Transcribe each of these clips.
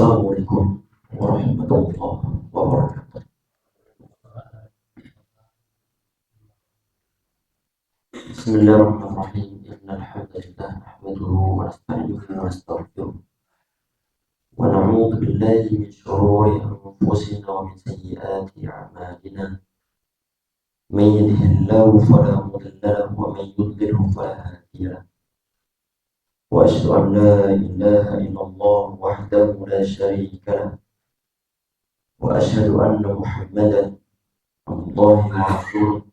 Assalamualaikum warahmatullahi wabarakatuh. Bismillahirrahmanirrahim. Innal hamdalillah nahmaduhu wa nasta'inuhu wa nastaghfiruh. Wa na'udzu billahi min shururi anfusina wa min sayyiati a'malina. Man yahdihillahu fala mudilla lahu wa man yudlilhu fala hadiya lahu. Wa asyhadu an la ilaha illallah wahdahu la syarika lahu. Wa asyhadu anna Muhammadan abduhu wa rasuluh.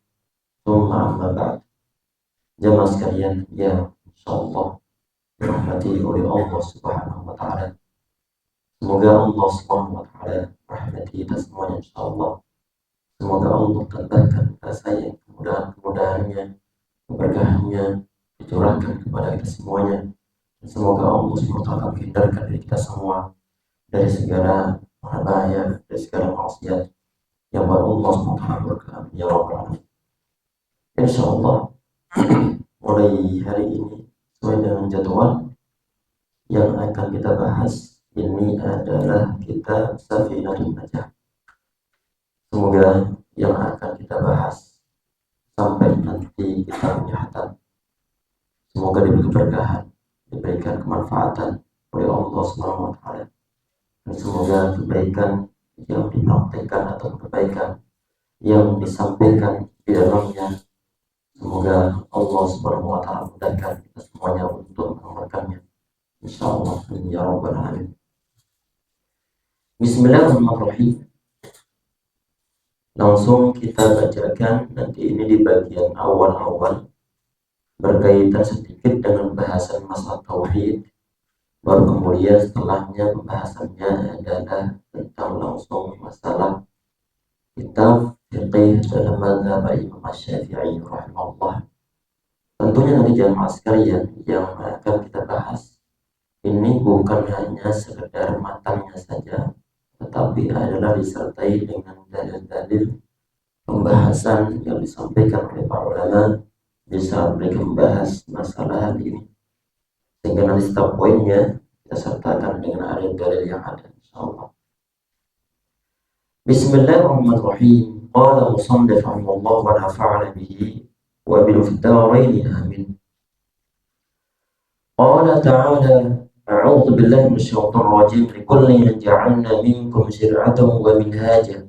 Tsumma amma ba'd. Jamaah sekalian, ya insyaallah dirahmati oleh Allah Subhanahu wa taala. Semoga Allah Subhanahu wa taala rahmati kita semuanya insyaallah. Semoga Allah tambahkan kasih sayang, kemudahan-kemudahannya, keberkahannya dicurahkan kepada kita semuanya. Dan semoga Allah Subhanahu wa taala menghindarkan diri kita semua dari segala bahaya, dari segala maksiat yang Allah Subhanahu wa taala berkahi ya rabbal alamin. Insyaallah mulai hari ini sesuai dengan jadwal yang akan kita bahas ini adalah kitab Safinatul Najah. Semoga yang akan kita bahas sampai nanti kita menyatakan semoga diberi keberkahan, diberikan kemanfaatan oleh Allah Subhanahu wa taala, dan semoga kebaikan yang dipraktikkan atau kebaikan yang disampaikan di dalamnya, semoga Allah Subhanahu wa taala mudahkan kita semuanya untuk mengamalkannya insyaallah ya rabbal alamin. Bismillahirrahmanirrahim. Langsung kita bacakan nanti ini di bagian awal-awal berkaitan sedikit dengan bahasan masalah tauhid, baru kemudian setelahnya pembahasannya adalah tentang langsung masalah kitab fiqih dalam mazhab Imam Syafi'i rahimahullah. Tentunya nanti jamaah sekalian yang akan kita bahas ini bukan hanya sekedar matanya saja, tetapi adalah disertai dengan dalil-dalil pembahasan yang disampaikan oleh para ulama bisa mereka membahas masalah hal ini, sehingga nanti setiap poinnya kita sertakan dengan dalil yang ada insyaallah. Bismillahirrahmanirrahim. Qala musannif rahimahullah wa nafa'ana bihi wa bil darain amin. Qala ta'ala a'udzu billahi minasyaitonir rajim. Likullin ja'alna minkum syir'atan wa minhaja.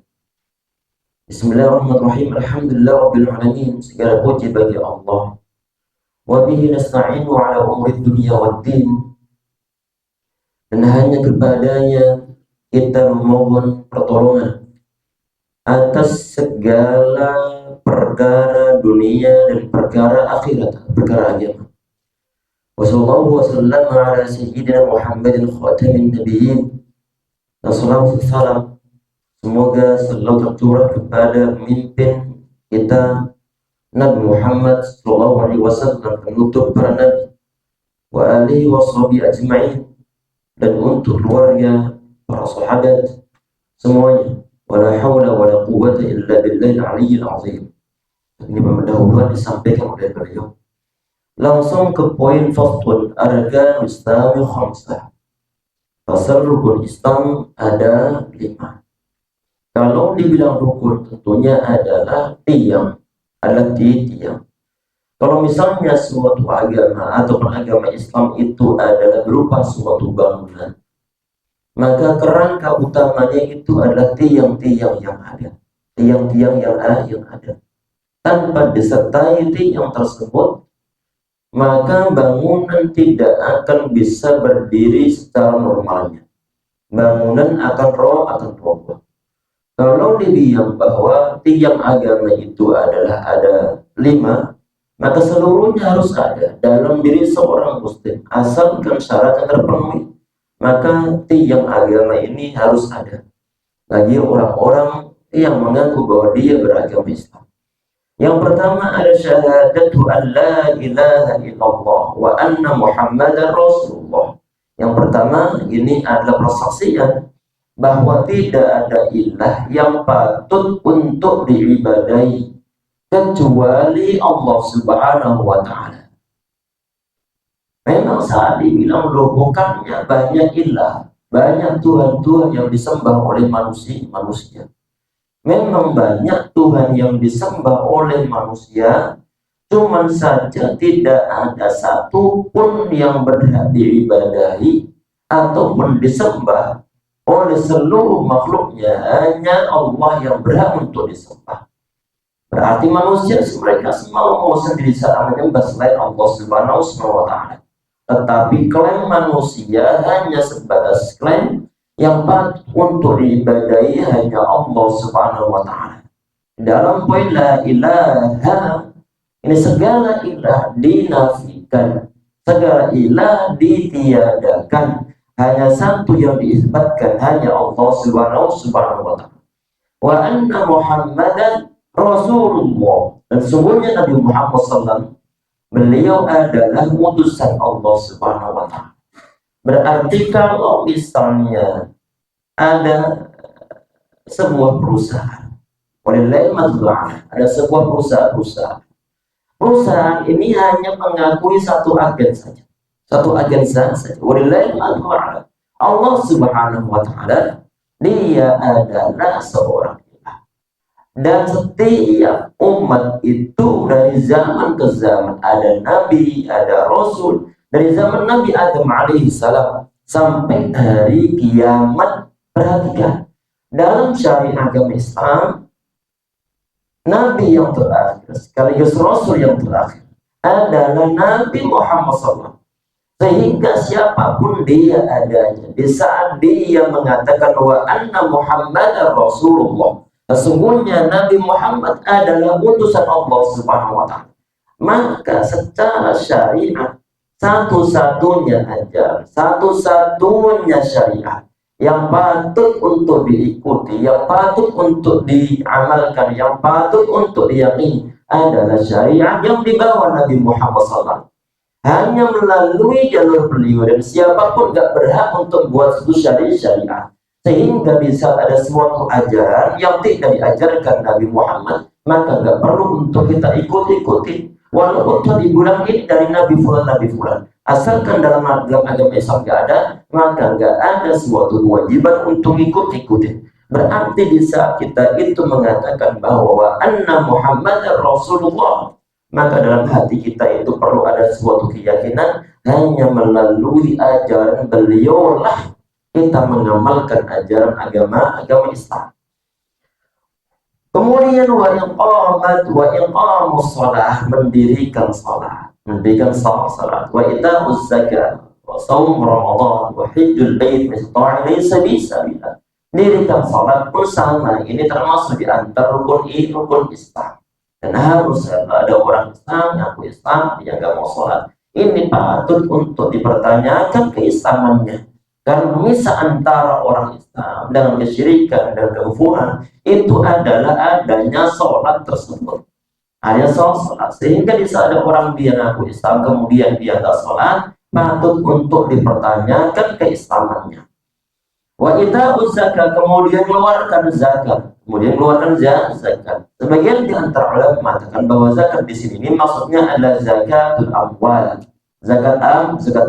Bismillahirrahmanirrahim. Alhamdulillahirabbil alamin. Segala puji bagi Allah. Wa bihi nasta'inu 'ala umuri dunya waddin. Dan hanya kepadanya kita memohon pertolongan atas segala perkara dunia dan perkara akhirat, perkara agama. Wassallallahu wasallam ala sayyidina Muhammadin khatamin nabiyyin. Dan salawat salam semoga selalu tercurah kepada pemimpin kita Nabi Muhammad sallallahu alaihi wasallam, penutup para nabi, wa alihi washabihi ajma'in, dan untuk keluarga, para sahabat semuanya. Wala haula wala quwwata illa billahil aliyyil azim. Ini pendahuluan disampaikan oleh beliau. Langsung ke poin faslun arkan Islam khamsah. Pasal rukun Islam ada 5. Kalau dibilang rukun tentunya adalah tiang, tiang. Kalau misalnya suatu agama atau agama Islam itu adalah berupa suatu bangunan, maka kerangka utamanya itu adalah tiang-tiang yang ada. Tiang-tiang yang ada. Tanpa disertai tiang tersebut, maka bangunan tidak akan bisa berdiri secara normalnya. Bangunan akan roboh. Kalau dibilang bahwa tiang agama itu adalah ada 5, maka seluruhnya harus ada dalam diri seorang muslim. Asalkan syaratnya terpenuhi, maka tiang agama ini harus ada. Lagi orang-orang yang mengaku bahwa dia beragama Islam. Yang pertama ada syahadatu an la ilaha illallah wa anna Muhammadar Rasulullah. Yang pertama ini adalah persaksian bahwa tidak ada ilah yang patut untuk diibadahi kecuali Allah Subhanahu wa taala. Memang saat dibilang bukannya banyak ilah, banyak Tuhan-Tuhan yang disembah oleh manusia. Memang banyak Tuhan yang disembah oleh manusia, cuman saja tidak ada satu pun yang berhak diibadahi ataupun disembah oleh seluruh makhluknya. Hanya Allah yang berhak untuk disembah. Berarti manusia mereka semua mau sendiri saat menyembah selain Allah Subhanahu wa Ta'ala. Tetapi klaim manusia hanya sebatas klaim yang patut untuk diibadahi hanya Allah Subhanahu wa Ta'ala. Dalam poin la ilaha ini segala ilah dinafikan, segala ilah ditiadakan, hanya satu yang diisbatkan hanya Allah Subhanahu wa Ta'ala. Wa anna Muhammadan Rasulullah, dan sungguhnya Nabi Muhammad SAW beliau adalah utusan Allah Subhanahu wa Ta'ala. Berarti kalau misalnya ada sebuah perusahaan, ada sebuah perusahaan ini hanya mengakui satu agen saja. Allah Subhanahu wa Ta'ala, dia adalah seorang ilah. Dan setiap umat itu dari zaman ke zaman, ada nabi, ada rasul, dari zaman Nabi Adam alaihissalam sampai hari kiamat. Perhatikan, dalam syariat agama Islam, nabi yang terakhir sekaligus rasul yang terakhir adalah Nabi Muhammad SAW. Sehingga siapapun dia adanya, di saat dia mengatakan wa anna Muhammadar Rasulullah, sesungguhnya Nabi Muhammad adalah utusan Allah Subhanahu wa Ta'ala, maka secara syariat satu-satunya ajar, satu-satunya syariat yang patut untuk diikuti, yang patut untuk diamalkan, yang patut untuk diyakini adalah syariat yang dibawa Nabi Muhammad SAW. Hanya melalui jalur beliau, dan siapapun gak berhak untuk buat suatu syariat. Sehingga bisa ada suatu ajaran yang tidak diajarkan Nabi Muhammad, maka gak perlu untuk kita ikuti. Walaupun telah dibilang ini dari Nabi Fulan, asalkan dalam agama Islam gak ada, maka gak ada suatu kewajiban untuk ikuti. Berarti di saat kita itu mengatakan bahwa anna Muhammadar Rasulullah, maka dalam hati kita itu perlu ada suatu keyakinan hanya melalui ajaran beliau lah kita mengamalkan ajaran agama Islam. Kemudian wa iqamus shalah, mendirikan salat, wa ita'uz zakat, wa shaum Ramadan, wa hajjul bait mista'in sabila. Dirikan salat bersama ini termasuk di antara rukun Islam. Dan harus ada orang Islam, ngaku Islam, dia nggak mau sholat. Ini patut untuk dipertanyakan keislamannya. Karena misal antara orang Islam dengan kesyirikan dan kekufuran itu adalah adanya sholat tersebut. Hanya sholat. Sehingga bisa ada orang dia ngaku Islam, kemudian dia nggak sholat, patut untuk dipertanyakan keislamannya. Wa ita'uz zakat, kemudian mengeluarkan zakat. Sebagian di antara ulama mengatakan bahwa zakat di sini ini maksudnya adalah zakatul amwal, zakat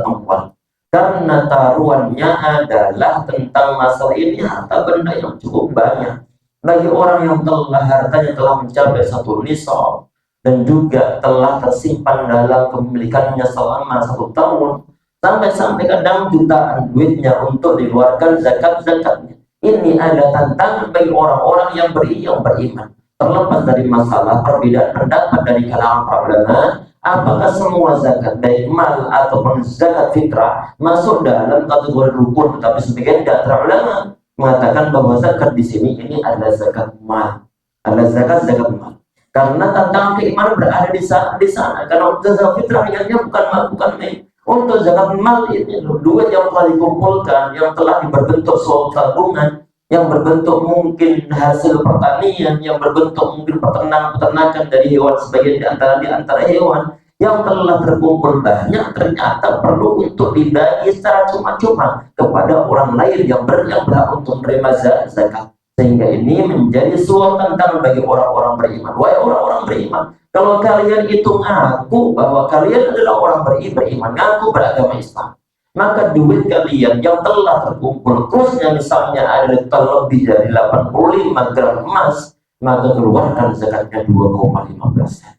amwal. Karena taruhannya adalah tentang masalah ini harta benda yang cukup banyak. Bagi orang yang hartanya telah mencapai satu nisab dan juga telah tersimpan dalam kepemilikannya selama 1 tahun, sampai kadang jutaan duitnya untuk dikeluarkan zakatnya. Ini ada tantangan bagi orang-orang yang beriman. Terlepas dari masalah perbedaan pendapat dari kalangan para ulama, apakah semua zakat baik mal ataupun zakat fitrah masuk dalam kategori rukun, tetapi sebagian dari ulama mengatakan bahwa zakat di sini ini adalah zakat mal, zakat mal. Karena tantangan keimanan berada di sana. Karena zakat fitrah yang bukan mal, bukan main. Untuk zakat mal ini duit yang telah dikumpulkan, yang telah berbentuk suatu tabungan, yang berbentuk mungkin hasil pertanian, yang berbentuk mungkin peternakan dari hewan, sebagian di antara hewan yang telah terkumpul banyak, ternyata perlu untuk dibagi secara cuma-cuma kepada orang lain yang berhak untuk menerima zakat. Sehingga ini menjadi suatu tantangan bagi orang-orang beriman. Wahai orang-orang beriman, kalau kalian itu ngaku bahwa kalian adalah orang beriman, ngaku beragama Islam, maka duit kalian yang telah terkumpul, kurusnya misalnya ada terlebih dari 85 gram emas, maka keluarkan zakatnya 2,5%.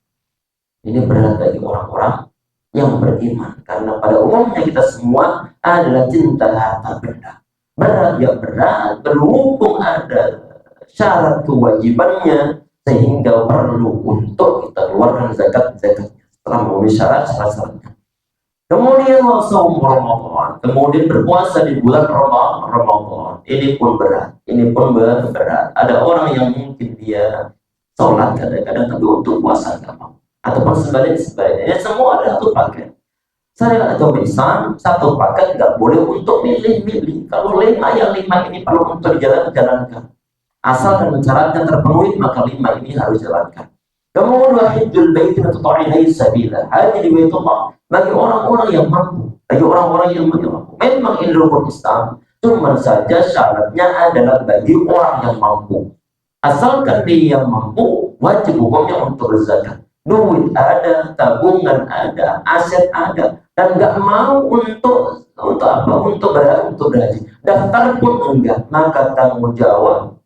Ini berat bagi orang-orang yang beriman, karena pada umumnya kita semua adalah cinta harta benda. Berat ya berat, berhubung ada syarat kewajibannya sehingga perlu untuk kita keluarkan zakatnya setelah memenuhi syarat-syaratnya. Kemudian saum Ramadan, kemudian berpuasa di bulan Ramadan. Ini pun berat, ini pun berat. Ada orang yang mungkin dia sholat kadang-kadang tapi untuk puasa nggak mau, ataupun sebaliknya. Ya, semua ada satu paket. Saya atau Islam satu paket nggak boleh untuk milih-milih. Kalau 5 yang 5 ini perlu untuk dijalankan. Asalkan syaratnya terpenuhi, maka 5 ini harus dijalankan. Kemudian hajjul bait wa ta'ilai sabila. Haji di Baitullah bagi orang-orang yang mampu, bagi orang-orang yang mampu. Memang ini rukun Islam, cuma saja syaratnya adalah bagi orang yang mampu. Asalkan dia yang mampu, wajib hukumnya untuk berzakat. Duit ada, tabungan ada, aset ada, dan nggak mau untuk apa? Untuk berhaji. Daftar pun enggak, maka tanggung jawab,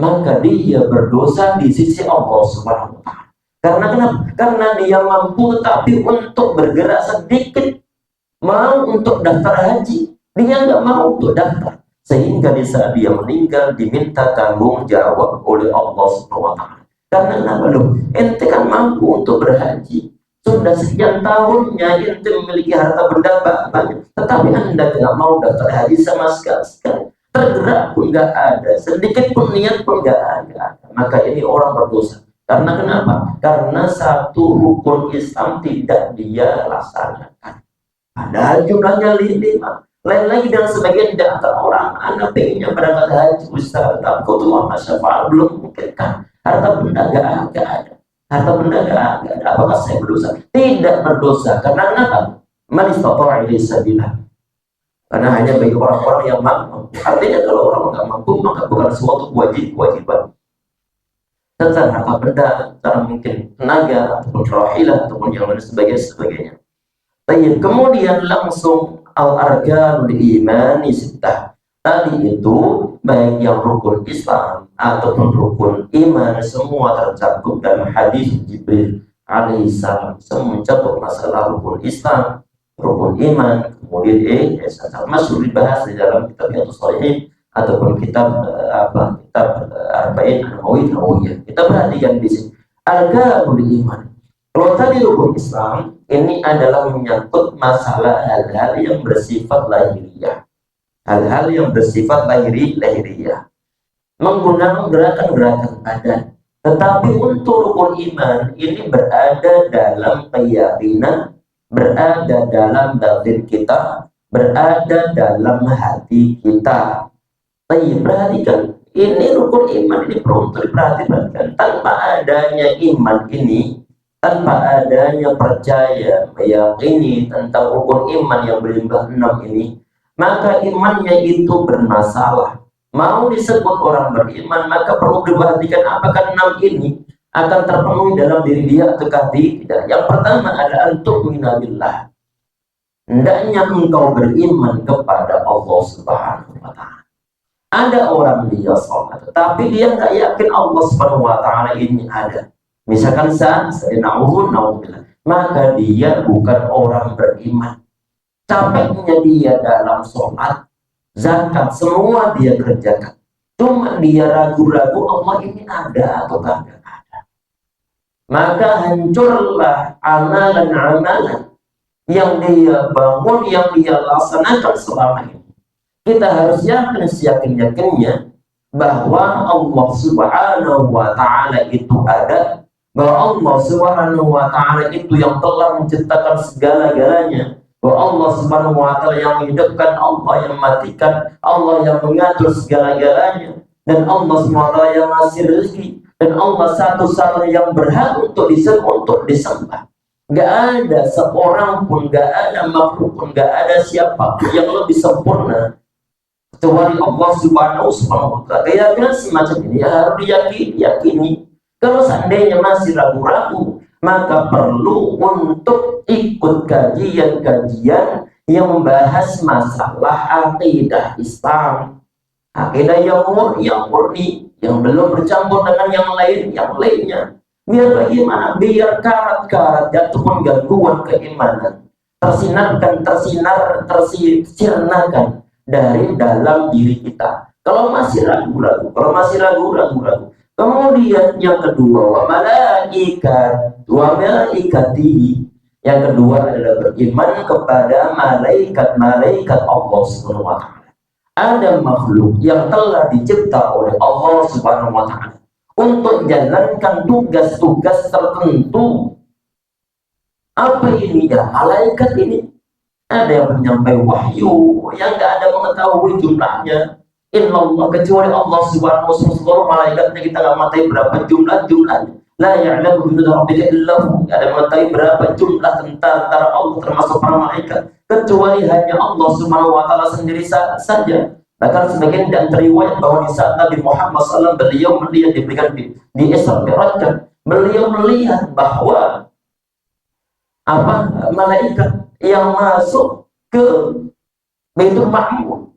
maka dia berdosa di sisi Allah Subhanahu wa Ta'ala. Karena kenapa? Karena dia mampu tapi untuk bergerak sedikit, mau untuk daftar haji, dia nggak mau untuk daftar, sehingga di saat dia meninggal diminta tanggung jawab oleh Allah Subhanahu wa Ta'ala. Karena kenapa loh? Ente kan mampu untuk berhaji, sudah sekian tahunnya ente memiliki harta benda banyak, tetapi anda nggak mau daftar haji sama sekali. Tergerak pun nggak ada, sedikit pun niat pun nggak ada. Maka ini orang berdosa. Karena kenapa? Karena satu rukun Islam tidak dia laksanakan. Padahal jumlahnya 5. Lain lagi dengan sebagian di antara orang, anak pengennya berangkat haji, Ustaz, tapi kau tuh Masya Allah belum mungkin kan. Harta benda nggak ada. Harta benda nggak ada. Apakah saya berdosa? Tidak berdosa. Karena kenapa? Man istata'a ilaihi sabila. Karena hanya bagi orang-orang yang mampu. Artinya kalau orang nggak mampu, maka bukan suatu kewajiban. Tentang harta benda, secara mungkin tenaga, ataupun rahilah, ataupun yang lain sebagainya. Baik, kemudian langsung al-arkanul imani sittah. Tadi itu baik yang rukun Islam ataupun rukun iman semua tercakup dalam hadis Jibril alaihissalam, mencakup masalah rukun Islam, rukun iman, kemudian masyhur dibahas di dalam kitab Riyadhus Shalihin ataupun kitab Arba'in An-Nawawiyah. Kita perhatikan di sini arkanul iman. Kalau tadi rukun Islam ini adalah menyangkut masalah hal-hal yang bersifat lahiriah. Hal-hal yang bersifat lahiriah, menggunakan gerakan-gerakan badan. Tetapi untuk rukun iman ini berada dalam keyakinan, berada dalam batin kita, berada dalam hati kita. Tapi perhatikan, ini rukun iman ini perlu diperhatikan. Tanpa adanya iman ini, tanpa adanya percaya, meyakini tentang rukun iman yang berjumlah 6 ini, maka imannya itu bermasalah. Mau disebut orang beriman, maka perlu diperhatikan apakah 6 ini akan terpenuhi dalam diri dia ataukah tidak. Yang pertama adalah tu'minu billah. Hendaknya engkau beriman kepada Allah Subhanahu wa Ta'ala. Ada orang dia sholat, tetapi dia nggak yakin Allah Subhanahu wa Ta'ala ini ada. Misalkan na'udzubillah, maka dia bukan orang beriman. Capeknya dia dalam sholat, zakat, semua dia kerjakan. Cuma dia ragu-ragu Allah ini ada atau tidak ada. Maka hancurlah amalan-amalan yang dia bangun, yang dia laksanakan selama ini. Kita harus yakin seyakin-yakinnya bahwa Allah Subhanahu wa Ta'ala itu ada, bahwa Allah Subhanahu wa Ta'ala itu yang telah menciptakan segala-galanya, bahwa Allah Subhanahu wa Ta'ala yang menghidupkan, Allah yang mematikan, Allah yang mengatur segala-galanya, dan Allah Subhanahu wa Ta'ala yang ngasih rezeki, dan Allah satu-satunya yang berhak untuk disembah. Gak ada seorang pun, gak ada makhluk pun, gak ada siapa yang lebih sempurna kecuali Allah Subhanahu wa Ta'ala. Keyakinan semacam ini harus diyakini. Kalau seandainya masih ragu-ragu, maka perlu untuk ikut kajian-kajian yang membahas masalah akidah Islam, akidah yang murni, yang belum bercampur dengan yang lainnya. Biar bagaimana? Biar karat-karat ataupun gangguan keimanan tersirnakan dari dalam diri kita. Kalau masih ragu-ragu, Kemudian yang kedua, wa malaikatihi. Yang kedua adalah beriman kepada malaikat-malaikat Allah Subhanahu wa taala. Ada makhluk yang telah dicipta oleh Allah Subhanahu wa taala untuk menjalankan tugas-tugas tertentu. Apa ini ya? Malaikat ini ada yang menyampaikan wahyu yang nggak ada mengetahui jumlahnya. Inna kecuali Allah Subhanahu wa taala, malaikatnya kita nggak mengetahui berapa jumlahnya. La ya'lamu junuda rabbika illa hu. Ada mengetahui berapa jumlah tentara Allah termasuk para malaikat kecuali hanya Allah Subhanahu wa taala sendiri saja. Bahkan sebagian dan riwayat bahwa di saat Nabi Muhammad SAW beliau melihat diberikan di Isra Mi'raj, beliau melihat bahwa malaikat yang masuk ke Baitul Ma'mur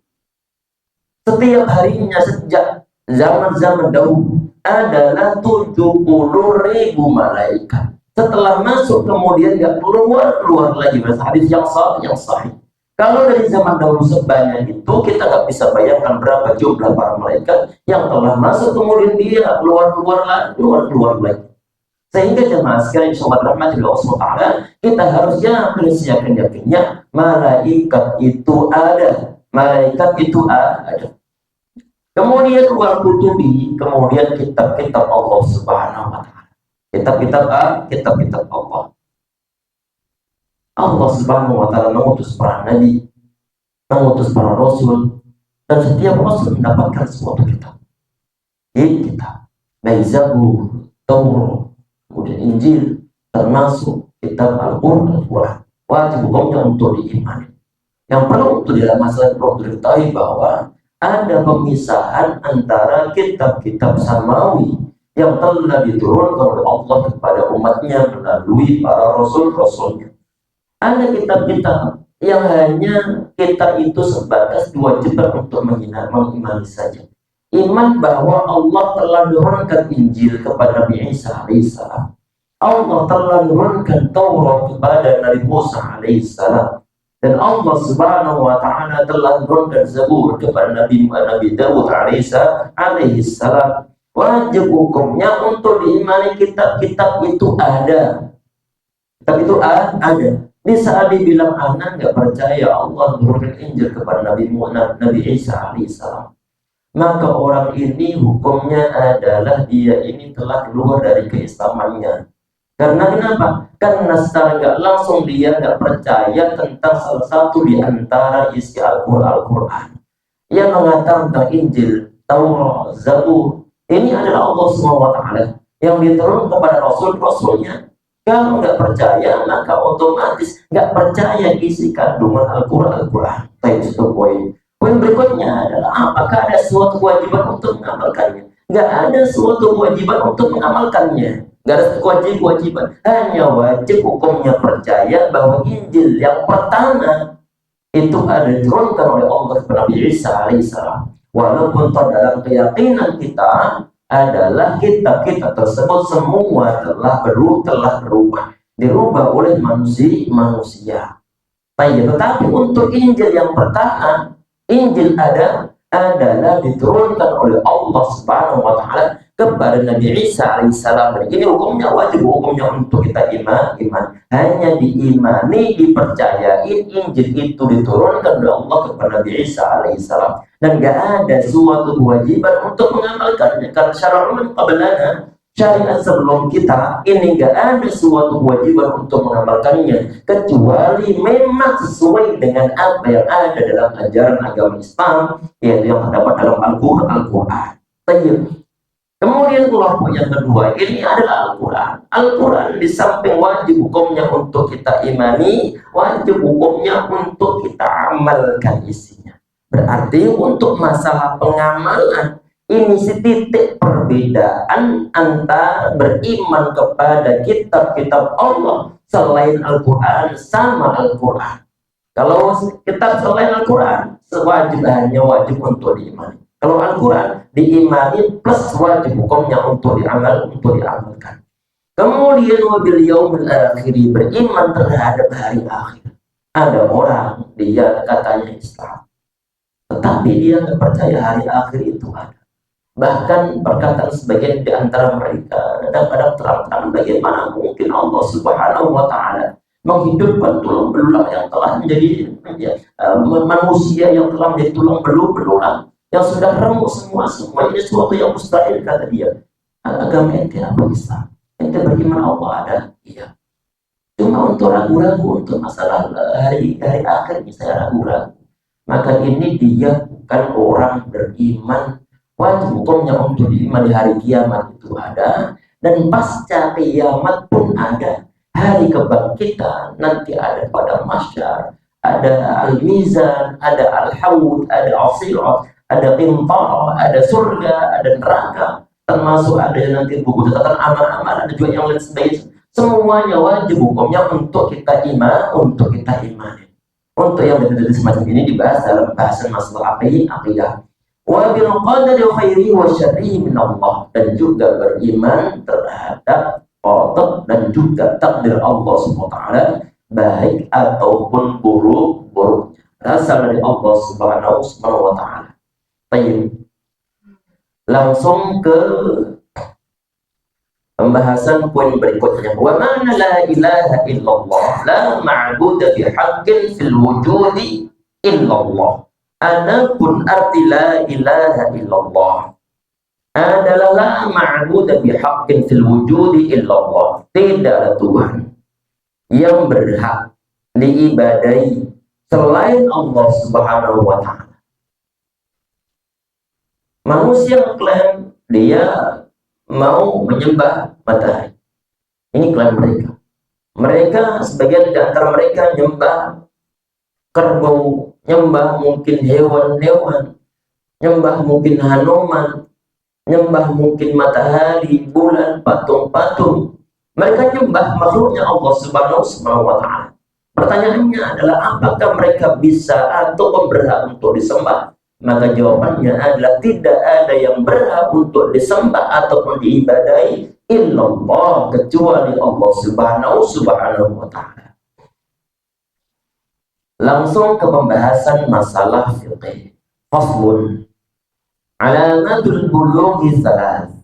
setiap harinya sejak zaman-zaman dahulu adalah 70.000 malaikat. Setelah masuk kemudian nggak keluar lagi. Hadis yang sahih. Kalau dari zaman dahulu sebanyak itu, kita nggak bisa bayangkan berapa jumlah para malaikat yang telah masuk kemudian dia keluar lagi. Sehingga jemaah sekalian sobat rahmatillah Allah, kita harus yakinnya malaikat itu ada. Kemudian wal kutubi, kemudian kitab-kitab Allah Subhanahu wa taala. Kitab-kitab Allah. Allah Subhanahu wa taala mengutus para nabi, mengutus para rasul, dan setiap rasul mendapatkan suatu kitab. Kitab, baik Zabur, Taurat, kemudian Injil, termasuk kitab Al-Quran. Wajib hukumnya untuk diimani. Yang perlu untuk dalam masalah perlu diketahui bahwa ada pemisahan antara kitab-kitab samawi yang telah diturunkan oleh Allah kepada umatnya melalui para rasul-rasulnya. Ada kitab-kitab yang hanya kita itu sebatas diwajibkan untuk mengimani saja. Iman bahwa Allah telah menurunkan Injil kepada Nabi Isa alaihissalam. Allah telah menurunkan Taurat kepada Nabi Musa alaihissalam. Dan Allah Subhanahu wa taala telah menurunkan Zabur kepada Nabi Daud alaihissalam. Wajib hukumnya untuk diimani kitab-kitab itu ada. Kitab itu ada. Di saat dibilang anak nggak percaya Allah menurunkan Injil kepada Nabi Isa alaihissalam, maka orang ini hukumnya adalah dia ini telah keluar dari keislamannya. Karena kenapa? Karena secara nggak langsung dia nggak percaya tentang salah satu di antara isi Al-Quran yang mengatakan tentang Injil, Taurat, Zabur. Ini adalah Allah SWT yang diturunkan kepada Rasul-Rasulnya. Kalau nggak percaya, maka otomatis nggak percaya isi kandungan Al-Quran. Itu poin. Poin berikutnya adalah apakah ada suatu kewajiban untuk mengamalkannya? Nggak ada suatu kewajiban untuk mengamalkannya. Nggak ada kewajiban. Hanya wajib hukumnya percaya bahwa Injil yang pertama itu ada diturunkan oleh Allah kepada Nabi Isa alaihissalam. Walaupun dalam keyakinan kita adalah kitab-kitab tersebut semua telah berubah, dirubah oleh manusia. Tetapi untuk Injil yang pertama, Injil adalah diturunkan oleh Allah Subhanahu wa taala kepada Nabi Isa alaihissalam. Dan ini wajib hukumnya untuk kita iman. Hanya diimani, dipercayai Injil itu diturunkan oleh Allah kepada Nabi Isa alaihissalam. Dan gak ada suatu kewajiban untuk mengamalkannya. Karena syariat qablana, syariat sebelum kita ini gak ada suatu kewajiban untuk mengamalkannya kecuali memang sesuai dengan apa yang ada dalam ajaran agama Islam, yaitu yang terdapat dalam Al-Quran. Kemudian kelompok yang kedua ini adalah Al-Quran. Al-Quran di samping wajib hukumnya untuk kita imani, wajib hukumnya untuk kita amalkan isinya. Berarti untuk masalah pengamalan ini titik perbedaan antara beriman kepada kitab-kitab Allah selain Al-Quran sama Al-Quran. Kalau kitab selain Al-Quran, hanya wajib untuk diimani. Kalau Al-Quran diimani plus wajib hukumnya untuk diamalkan. Kemudian wabil yaumil akhir, beriman terhadap hari akhir. Ada orang dia katanya Islam, tetapi dia nggak percaya hari akhir itu ada. Bahkan perkataan sebagian di antara mereka kadang-kadang terang-terang, bagaimana mungkin Allah Subhanahu wa Ta'ala menghidupkan tulang belulang yang telah menjadi manusia yang telah menjadi tulang belulang yang sudah remuk semua ini suatu yang mustahil, kata dia. Agama ente apa Islam? Ente beriman Allah ada? Iya. Cuma untuk ragu-ragu untuk masalah hari akhir ini saya ragu-ragu. Maka ini dia bukan orang beriman. Wajib hukumnya untuk diiman di hari kiamat itu ada, dan pasca kiamat pun ada. Hari kebangkitan nanti ada pada mahsyar, ada al-mizan, ada al-hawd, ada al-sirat, ada qintar, ada surga, ada neraka, termasuk ada nanti buku catatan amal-amal, ada juga yang lain sebagainya. Semuanya wajib hukumnya untuk kita imani. Untuk yang detail semacam ini dibahas dalam bahasan masalah aqidah. Wa bil qadari khairi wa syarrihi min Allah, dan juga beriman terhadap qadar dan juga takdir Allah Subhanahu wa taala, baik ataupun buruk berasal dari Allah Subhanahu wa taala. Baik. Langsung ke pembahasan poin berikutnya. Wa mana la ilaha illallah, la ma'budu bihaqqin fil wujudi illallah. Adapun arti la ilaha illallah adalah la ma'budu bihaqqin fil wujudi illallah. Tidak ada Tuhan yang berhak diibadahi selain Allah Subhanahu wa taala. Manusia klaim dia mau menyembah matahari. Ini klaim mereka. Mereka sebagian di antara mereka nyembah kerbau, nyembah mungkin hewan-hewan, nyembah mungkin Hanuman, nyembah mungkin matahari, bulan, patung-patung. Mereka nyembah makhluknya Allah Subhanahu wa taala. Pertanyaannya adalah apakah mereka bisa atau berhak untuk disembah? Maka jawabannya adalah tidak ada yang berhak untuk disembah ataupun diibadahi illallah, kecuali Allah Subhanahu wa taala. Langsung ke pembahasan masalah fiqih. Faslun. Alamatul bulughi salas.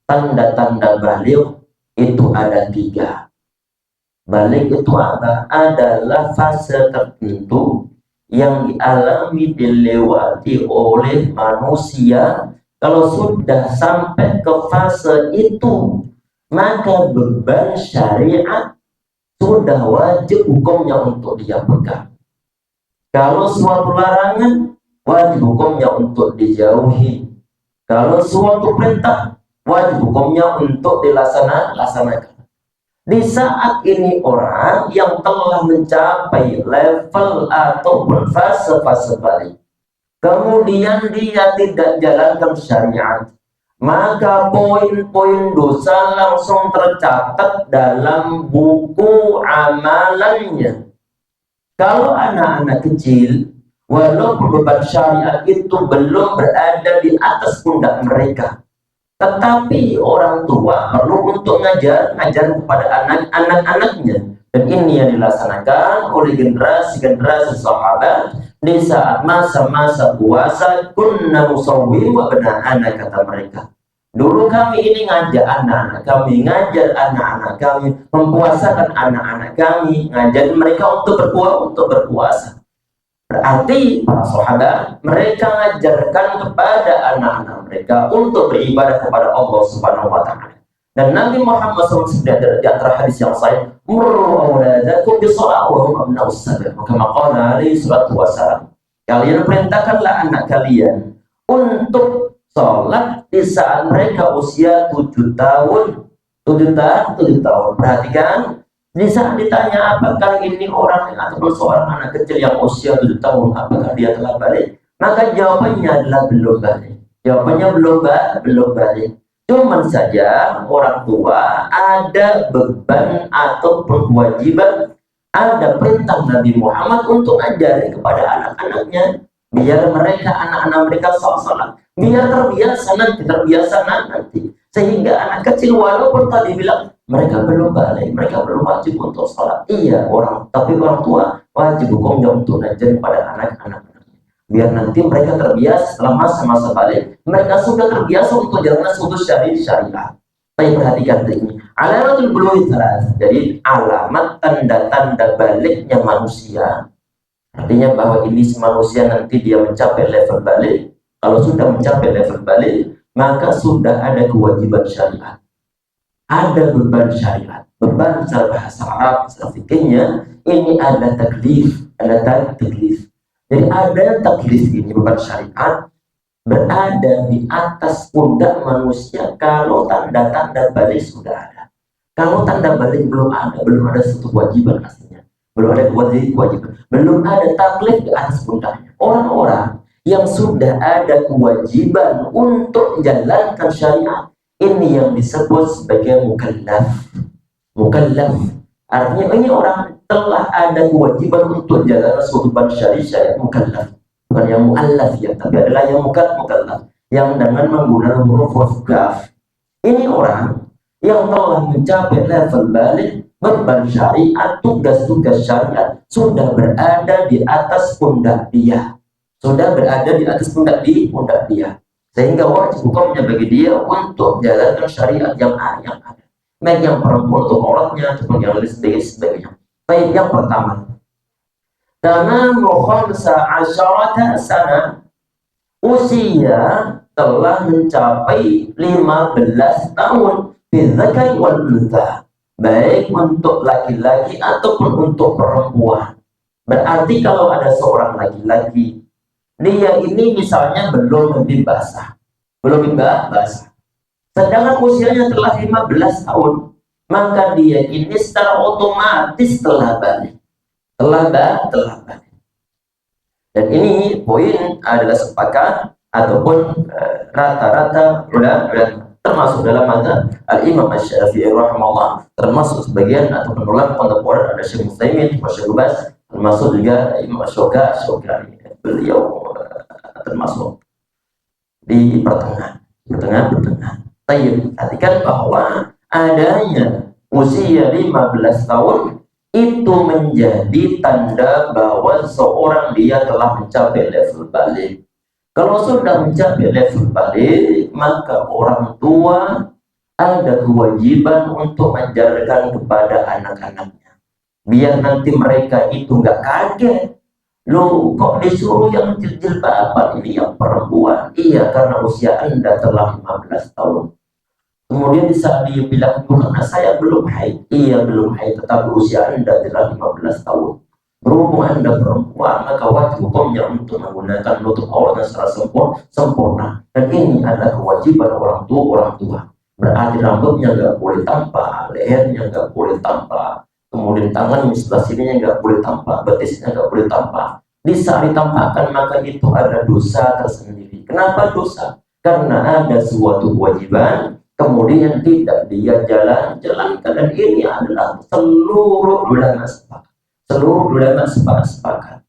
Tanda-tanda baligh itu ada 3. Baligh itu apa? Adalah fase tertentu yang dialami, dilewati oleh manusia. Kalau sudah sampai ke fase itu, maka beban syariat sudah wajib hukumnya untuk dia pegang. Kalau suatu larangan, wajib hukumnya untuk dijauhi. Kalau suatu perintah, wajib hukumnya untuk dilaksanakan. Di saat ini orang yang telah mencapai level ataupun fase-fase baligh, kemudian dia tidak jalankan syariat, maka poin-poin dosa langsung tercatat dalam buku amalannya. Kalau anak-anak kecil, walaupun beban syariat itu belum berada di atas pundak mereka, tetapi orang tua perlu untuk ngajar kepada anak-anaknya. Dan ini yang dilaksanakan oleh generasi sahabat di saat masa-masa puasa. Kunna musawwim wa abna'ana, kata mereka. Dulu kami ini ngajar anak-anak kami, mempuasakan anak-anak kami, ngajar mereka untuk berpuasa. Berarti para sahabat mereka mengajarkan kepada anak-anak mereka untuk beribadah kepada Allah Subhanahu wa taala. Dan Nabi Muhammad SAW di antara hadis yang sahih, murru awladakum bis-shalah wa hum abna'us sab'a, kama qala alaihi salatu wasalam. Kalian perintahkanlah anak kalian untuk sholat di saat mereka usia 7 tahun. 7 tahun. Perhatikan, di saat ditanya apakah ini orang ataupun seorang anak kecil yang usia 7 tahun, apakah dia telah balik? Maka jawabannya adalah belum balik. Jawabannya belum balik. Cuman saja orang tua ada beban ataupun kewajiban Ada perintah Nabi Muhammad untuk ajarin kepada anak-anaknya, biar mereka, anak-anak mereka sholat, biar terbiasa nanti. Sehingga anak kecil walaupun tadi bilang mereka belum balik, mereka belum wajib untuk sholat. Iya, tapi orang tua wajib hukumnya untuk ajarin pada anak-anak. Biar nanti mereka terbiasa setelah masa-masa balik, mereka sudah terbiasa untuk jalan suatu syariat. Tapi perhatikan ini, alamatul bulughih salas. Jadi alamat tanda-tanda baliknya manusia. Artinya bahwa ini manusia nanti dia mencapai level balik. Kalau sudah mencapai level balik, maka sudah ada kewajiban syariat. Ada beban syariat. Beban secara bahasa Arab, secara fikihnya, ini ada taklif, ada taklif. Jadi ada taklif ini beban syariat berada di atas pundak manusia kalau tanda-tanda balik sudah ada. Kalau tanda balik belum ada satu kewajiban aslinya. Belum ada kewajiban. Belum ada taklif di atas pundaknya. Orang-orang yang sudah ada kewajiban untuk menjalankan syariat, ini yang disebut sebagai mukallaf. Mukallaf. Artinya ini orang telah ada kewajiban untuk jalan suatu syariat mukallaf. Bukan yang mu'allaf ya, tapi adalah yang mukallaf, yang dengan menggunakan huruf kaf. Ini orang yang telah mencapai level balik, beban syariat, tugas-tugas syariat sudah berada di atas pundak dia, sehingga wajib hukumnya bagi dia untuk jalankan syariat yang ada, baik yang perempuan untuk auratnya ataupun yang lain sebagainya. Baik, yang pertama, tamamu khamsa asyarata sana, usia telah mencapai 15 tahun, bidzakari wal untha, baik untuk laki-laki ataupun untuk perempuan. Berarti kalau ada seorang laki-laki, dia ini misalnya belum basah, sedangkan usianya telah 15 tahun, maka dia ini secara otomatis telah balik. Dan ini poin adalah sepakat ataupun rata-rata ulama, termasuk dalam mazhab Al-Imam Asy-Syafi'i rahimahullah, termasuk sebagian ataupun ulama kontemporer ada Syekh Utsaimin, Syekh Bas, termasuk juga Imam Asy-Syafi'i. Beliau termasuk di pertengahan. Tayyib, perhatikan bahwa adanya usia 15 tahun itu menjadi tanda bahwa seorang dia telah mencapai level balik. Kalau sudah mencapai level balik, maka orang tua ada kewajiban untuk mengajarkan kepada anak-anaknya. Biar nanti mereka itu nggak kaget. Loh, kok disuruh yang jilbaban, ini yang perempuan? Iya, karena usia Anda telah 15 tahun. Kemudian bisa dibilang, karena saya belum haid. Iya, belum haid, tetapi usia Anda telah 15 tahun. Berhubung Anda perempuan, maka wajib hukumnya untuk menggunakan nutup aurat secara sempurna. Dan ini adalah kewajiban orang tua. Berarti rambutnya nggak boleh tampak, lehernya nggak boleh tampak, kemudian tangan di sebelah sininya nggak boleh tampak, betisnya nggak boleh tampak. Bisa ditampakkan, maka itu ada dosa tersendiri. Kenapa dosa? Karena ada suatu kewajiban kemudian tidak dia jalankan, dan ini adalah seluruh ulama sepakat.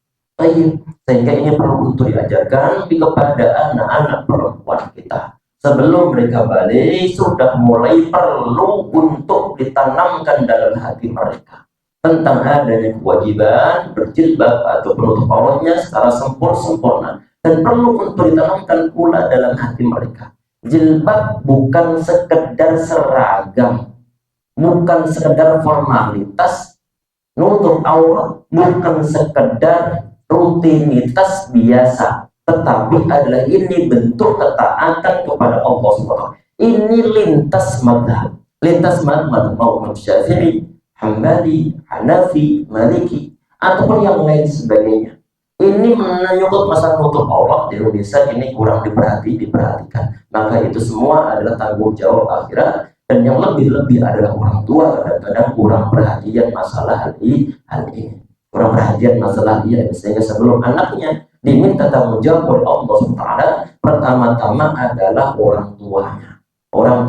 Sehingga ini perlu untuk diajarkan kepada anak-anak perempuan kita. Sebelum mereka balik, sudah mulai perlu untuk ditanamkan dalam hati mereka tentang adanya kewajiban berjilbab atau penutup auratnya secara sempurna, dan perlu untuk ditanamkan pula dalam hati mereka. Jilbab bukan sekedar seragam, bukan sekedar formalitas. Nutup aurat bukan sekedar rutinitas biasa, tetapi adalah ini bentuk ketaatan kepada Allah SWT. Ini lintas madhab, mau Syafi'i, Hambali, Hanafi, Maliki, ataupun yang lain sebagainya. Ini menyangkut masalah nutup aurat di Indonesia ini kurang diperhatikan. Maka itu semua adalah tanggung jawab akhirat, dan yang lebih-lebih adalah orang tua kadang-kadang kurang perhatian masalah hal ini. Kurang perhatian masalah dia, sehingga sebelum anaknya diminta tanggung jawab oleh Allah SWT, pertama-tama adalah orang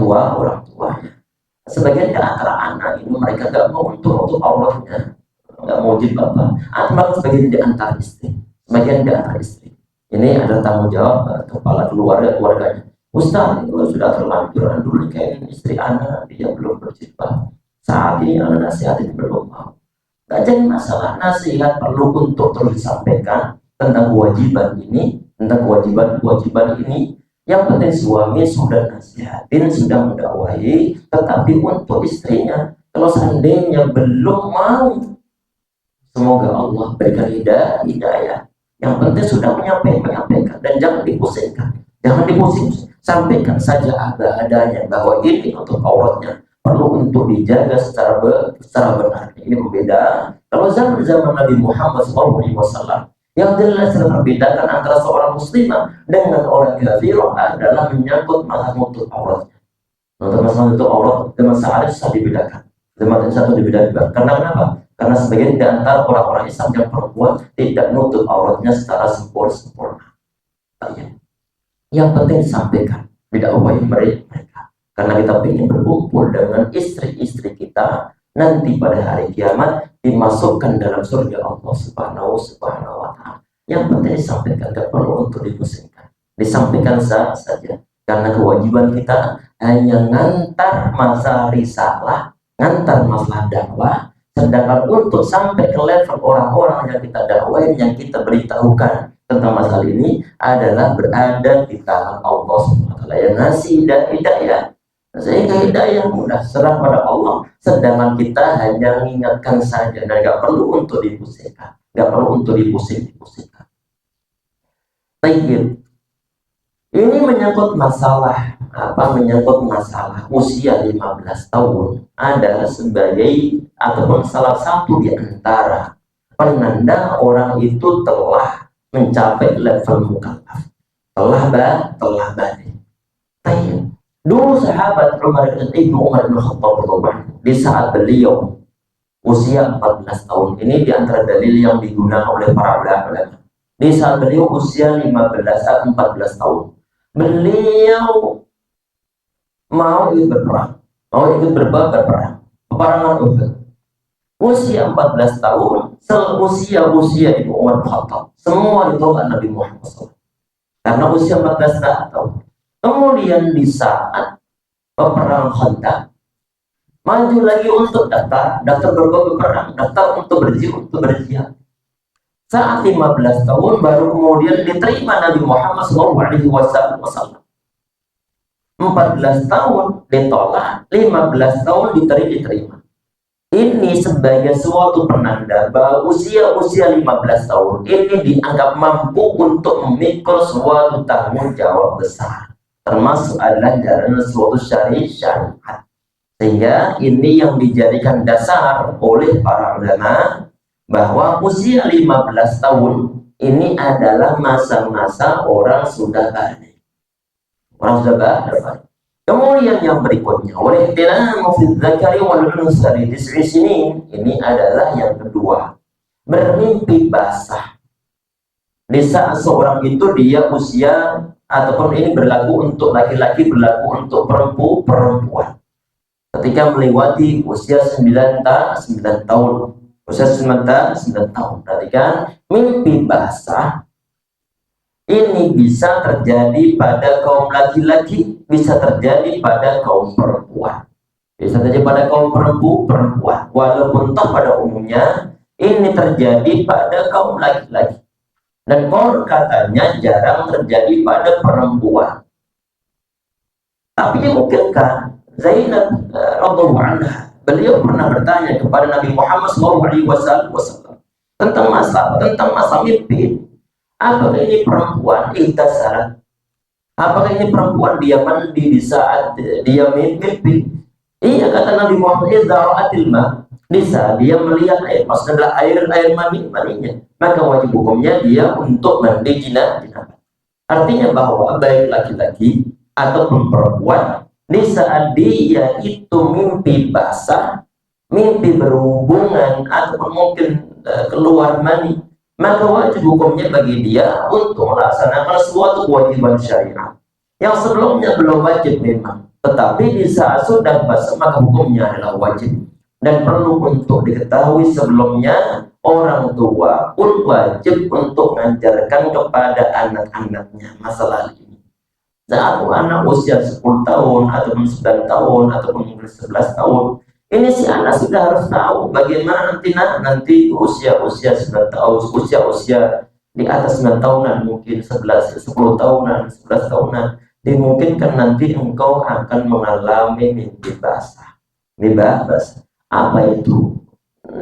tuanya. Sebagian di antara anak ini mereka gak mau untuk auratnya. nggak mau jilbab atau sebagian di antara istri, sebagian di antara istri. Ini adalah tanggung jawab kepala keluarganya. Ustaz, itu sudah terlanjur dulu kayak istri anak dia belum berjilbab. Saat ini anak nasihatin belum mau. Gak jadi masalah, nasihat perlu untuk terus disampaikan tentang kewajiban ini, tentang kewajiban ini. Yang penting suami sudah nasihatin, sudah mendakwahi, tetapi untuk istrinya, kalau seandainya belum mau, semoga Allah berikan hidayah. Yang penting sudah menyampaikan dan jangan dipusingkan, jangan dipusing, sampaikan saja apa adanya bahwa ini untuk auratnya perlu untuk dijaga secara benar. Ini berbeda. Kalau zaman Nabi Muhammad SAW, yang jelas membedakan antara seorang muslimah dengan orang kafir adalah menyangkut masalah nutup auratnya. Untuk masalah nutup aurat dengan masalah susah dibedakan. Dengan satu dibedakan. Karena kenapa? Karena sebagian di antara orang-orang Islam yang perempuan tidak nutup auratnya secara sempurna. Yang penting disampaikan, tidak ubah mereka. Karena kita ingin berkumpul dengan istri-istri kita nanti pada hari kiamat dimasukkan dalam surga Allah Subhanahu wa Ta'ala. Yang penting disampaikan, tidak perlu untuk dipusingkan. Disampaikan saja. Karena kewajiban kita hanya ngantar masalah risalah, ngantar masalah dakwah. Sedangkan untuk sampai ke level orang-orang yang kita dakwain, yang kita beritahukan tentang masalah ini adalah berada di tangan Allah Subhanahu wa Ta'ala yang ngasih hidayah. Sehingga hidayah mudah serah pada Allah, sedangkan kita hanya mengingatkan saja dan nggak perlu untuk dipusingkan, nggak perlu untuk dipusingkan. Baik, ini menyangkut masalah menyangkut masalah usia 15 tahun adalah sebagai ataupun salah satu di antara penanda orang itu telah mencapai level mukallaf, telah balik. Baik. Dulu sahabat Umar bin Khattab di saat beliau usia 14 tahun, ini di antara dalil yang digunakan oleh para ulama. Di saat beliau usia 14 tahun, beliau mau ikut berperang, berperang, peperangan Uhud. Usia 14 tahun, usia Ibu Umar bin Khattab, semua ditolak Nabi Muhammad SAW. Karena usia 14 tahun. Kemudian di saat peperangan Khandaq, maju lagi untuk daftar berperang, daftar untuk berjihad. Saat 15 tahun baru kemudian diterima Nabi Muhammad SAW. 14 tahun ditolak, 15 tahun diterima. Ini sebagai suatu penanda bahwa usia 15 tahun ini dianggap mampu untuk memikul suatu tanggung jawab besar, termasuk adalah jalan suatu syariat. Sehingga ini yang dijadikan dasar oleh para ulama bahwa usia 15 tahun ini adalah masa-masa orang sudah balik. Kemudian yang berikutnya, ini adalah yang kedua, bermimpi basah. Di saat seorang itu dia usia, ataupun ini berlaku untuk laki-laki, berlaku untuk perempuan. Ketika melewati usia 9 tahun, usia 9 tahun, perhatikan, mimpi basah ini bisa terjadi pada kaum laki-laki, bisa terjadi pada kaum perempuan. Bisa terjadi pada kaum perempuan. Walaupun toh pada umumnya ini terjadi pada kaum laki-laki. Dan konon katanya jarang terjadi pada perempuan. Tapi dimungkinkan. Zainab radhiyallahu anha, beliau pernah bertanya kepada Nabi Muhammad SAW tentang masa mimpi. Apakah ini perempuan ihtasalat? Apakah ini perempuan dia mandi di saat dia mimpi? Iya, kata Nabi Muhammad, idza ra'atil ma, di saat dia melihat air, maksudnya air maninya, maka wajib hukumnya dia untuk mandi janabah. Artinya bahwa baik laki-laki ataupun perempuan, di saat dia itu mimpi basah, mimpi berhubungan ataupun mungkin keluar mani, maka wajib hukumnya bagi dia untuk melaksanakan suatu kewajiban syariat yang sebelumnya belum wajib memang, tetapi di saat sudah basah maka hukumnya adalah wajib. Dan perlu untuk diketahui sebelumnya, orang tua pun wajib untuk mengajarkan kepada anak-anaknya masalah ini. Saat anak usia 10 tahun, ataupun 9 tahun, ataupun 11 tahun, ini si anak sudah harus tahu bagaimana nanti usia 9 tahun, usia di atas 9 tahunan, mungkin 10 tahunan, 11 tahunan, dimungkinkan nanti engkau akan mengalami mimpi basah. Mimpi basah. Apa itu?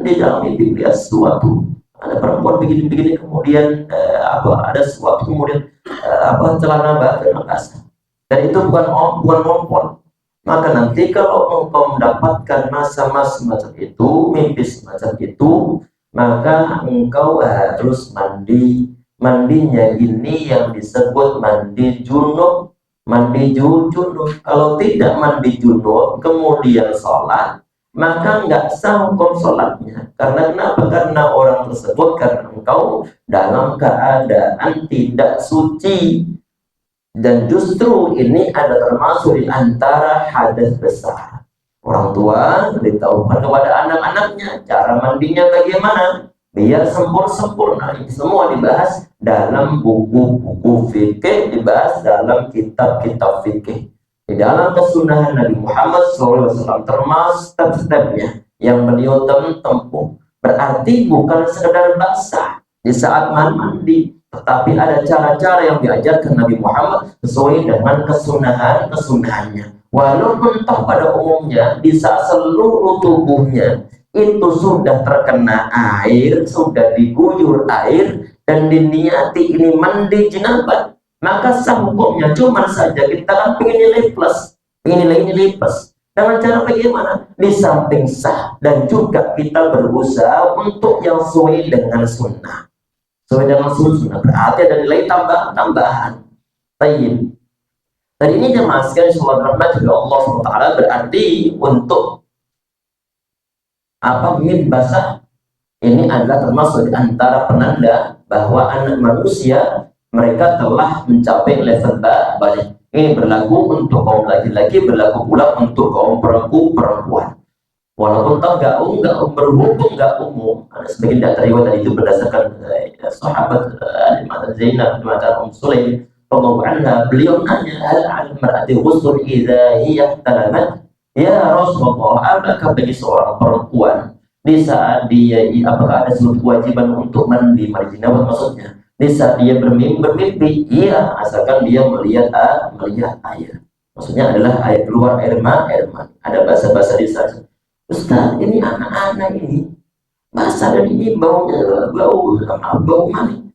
Di dalam mimpi lihat sesuatu, ada perempuan begini-begini, kemudian ada sesuatu, kemudian celana basah, dan itu bukan ngompol. Maka nanti kalau engkau mendapatkan masa-masa semacam itu, mimpi semacam itu, maka engkau harus mandi. Mandinya ini yang disebut mandi junub. Kalau tidak mandi junub kemudian sholat, maka nggak sah hukum sholatnya. Karena kenapa? Karena orang tersebut, karena engkau dalam keadaan tidak suci. Dan justru ini ada termasuk di antara hadas besar. Orang tua beritahukan kepada anak-anaknya cara mandinya bagaimana biar sempurna. Ini semua dibahas dalam buku-buku fikih, dibahas dalam kitab-kitab fikih. Di dalam kesunahan Nabi Muhammad SAW termasuk step-stepnya yang beliau tempuh. Berarti bukan sekedar basah di saat mandi, tetapi ada cara-cara yang diajarkan Nabi Muhammad sesuai dengan kesunahannya. Walaupun toh pada umumnya di saat seluruh tubuhnya itu sudah terkena air, sudah diguyur air, dan diniati ini mandi jinabat, maka sah hukumnya. Cuma saja kita kan pengen nilai plus, dengan cara bagaimana? Di samping sah, dan juga kita berusaha untuk yang sesuai dengan sunnah. Sesuai dengan sunnah berarti ada nilai tambahan. Baik. Dan ini jelaskan sholat rahmat juga Allah SWT, berarti untuk mimpi basah ini adalah termasuk di antara penanda bahwa anak manusia mereka telah mencapai level balik. Ini berlaku untuk kaum laki-laki, berlaku pula untuk kaum perempuan. Walaupun nggak berhubung, nggak umum. Ada sebagian dari riwayat tadi itu berdasarkan sahabat Zainab bin Sulaim radhiyallahu anha, beliau nanya, hal al-mar'ati ghusl idza hiya talamat? Ya Rasulullah, apakah bagi seorang perempuan di saat dia apakah ada suatu kewajiban untuk mandi janabah, maksudnya di saat dia bermimpi? Iya, asalkan dia melihat air. Maksudnya adalah air keluar, air mani. Ada bahasa-bahasa di sana. Ustaz, ini anak-anak ini basah dan ini baunya bau mani.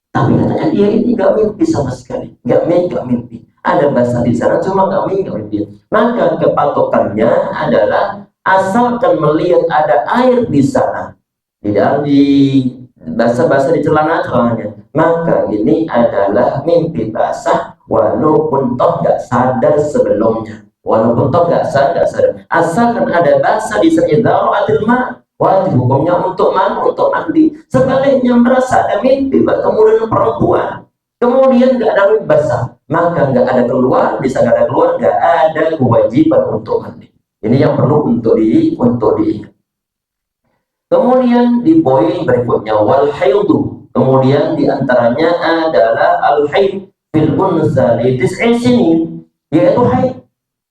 Tapi katanya dia ini nggak mimpi sama sekali, nggak mimpi. Ada bahasa di sana, cuma nggak mimpi. Maka kepatokannya adalah asalkan melihat ada air di sana, di bahasa-bahasa di celananya, maka ini adalah mimpi basah, walaupun toh nggak sadar sebelumnya. Asalkan ada bahasa di sana, wajib hukumnya untuk mandi. Sebaliknya merasa ada mimpi bertemu dengan perempuan, kemudian nggak ada mimpi basah, maka nggak ada keluar, bisa nggak ada keluar, nggak ada kewajiban untuk mandi. Ini yang perlu untuk diingat. Kemudian di poin berikutnya, wal haidu. Kemudian diantaranya adalah al haid fil unsa li tis'i sinin, yaitu haid.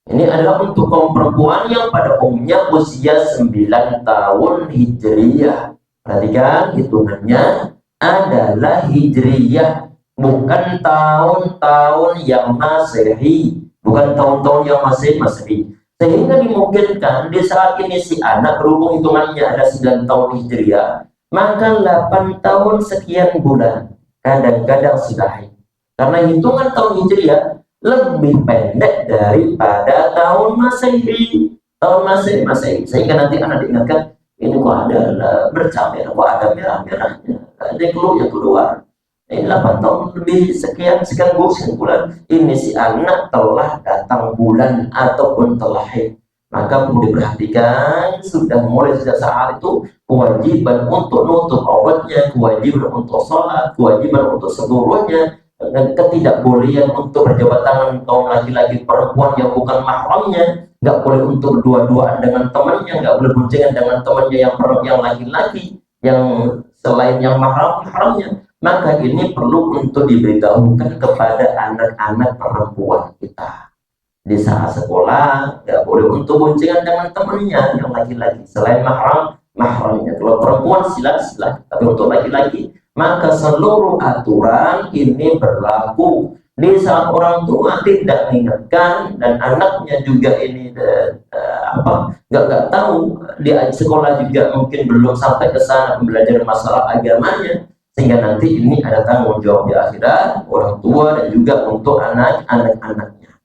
Ini adalah untuk kaum perempuan yang pada umumnya usia 9 tahun hijriyah. Perhatikan, hitungannya adalah hijriyah, bukan tahun-tahun yang masehi, bukan tahun-tahun yang masehi. Sehingga dimungkinkan di saat ini si anak berhubung hitungannya ada 9 tahun hijriyah, maka 8 tahun sekian bulan kadang-kadang sudah haid. Karena hitungan tahun hijriyah lebih pendek daripada tahun masehi, sehingga nanti anak diingatkan, ini kok ada bercamir, kok ada merah-merahnya, ada keluar. Ini 8 tahun lebih sekian bulan, ini si anak telah datang bulan ataupun telah haid. Maka perlu diperhatikan, sudah mulai sejak saat itu kewajiban untuk nutup auratnya, kewajiban untuk sholat, kewajiban untuk seluruhnya, dan ketidakbolehan untuk berjabat tangan kaum laki-laki perempuan yang bukan mahramnya, nggak boleh untuk dua-duaan dengan temannya, nggak boleh boncengan dengan temannya yang laki-laki, yang selain yang mahramnya. Maka ini perlu untuk diberitahukan kepada anak-anak perempuan kita. Di saat sekolah nggak boleh untuk boncengan dengan temannya yang laki-laki selain mahramnya. Kalau perempuan silat, tapi untuk laki-laki maka seluruh aturan ini berlaku. Di saat orang tua tidak mengingatkan dan anaknya juga ini nggak tahu, di sekolah juga mungkin belum sampai ke sana belajar masalah agamanya, sehingga nanti ini ada tanggung jawab di akhirat orang tua dan juga untuk anak-anaknya.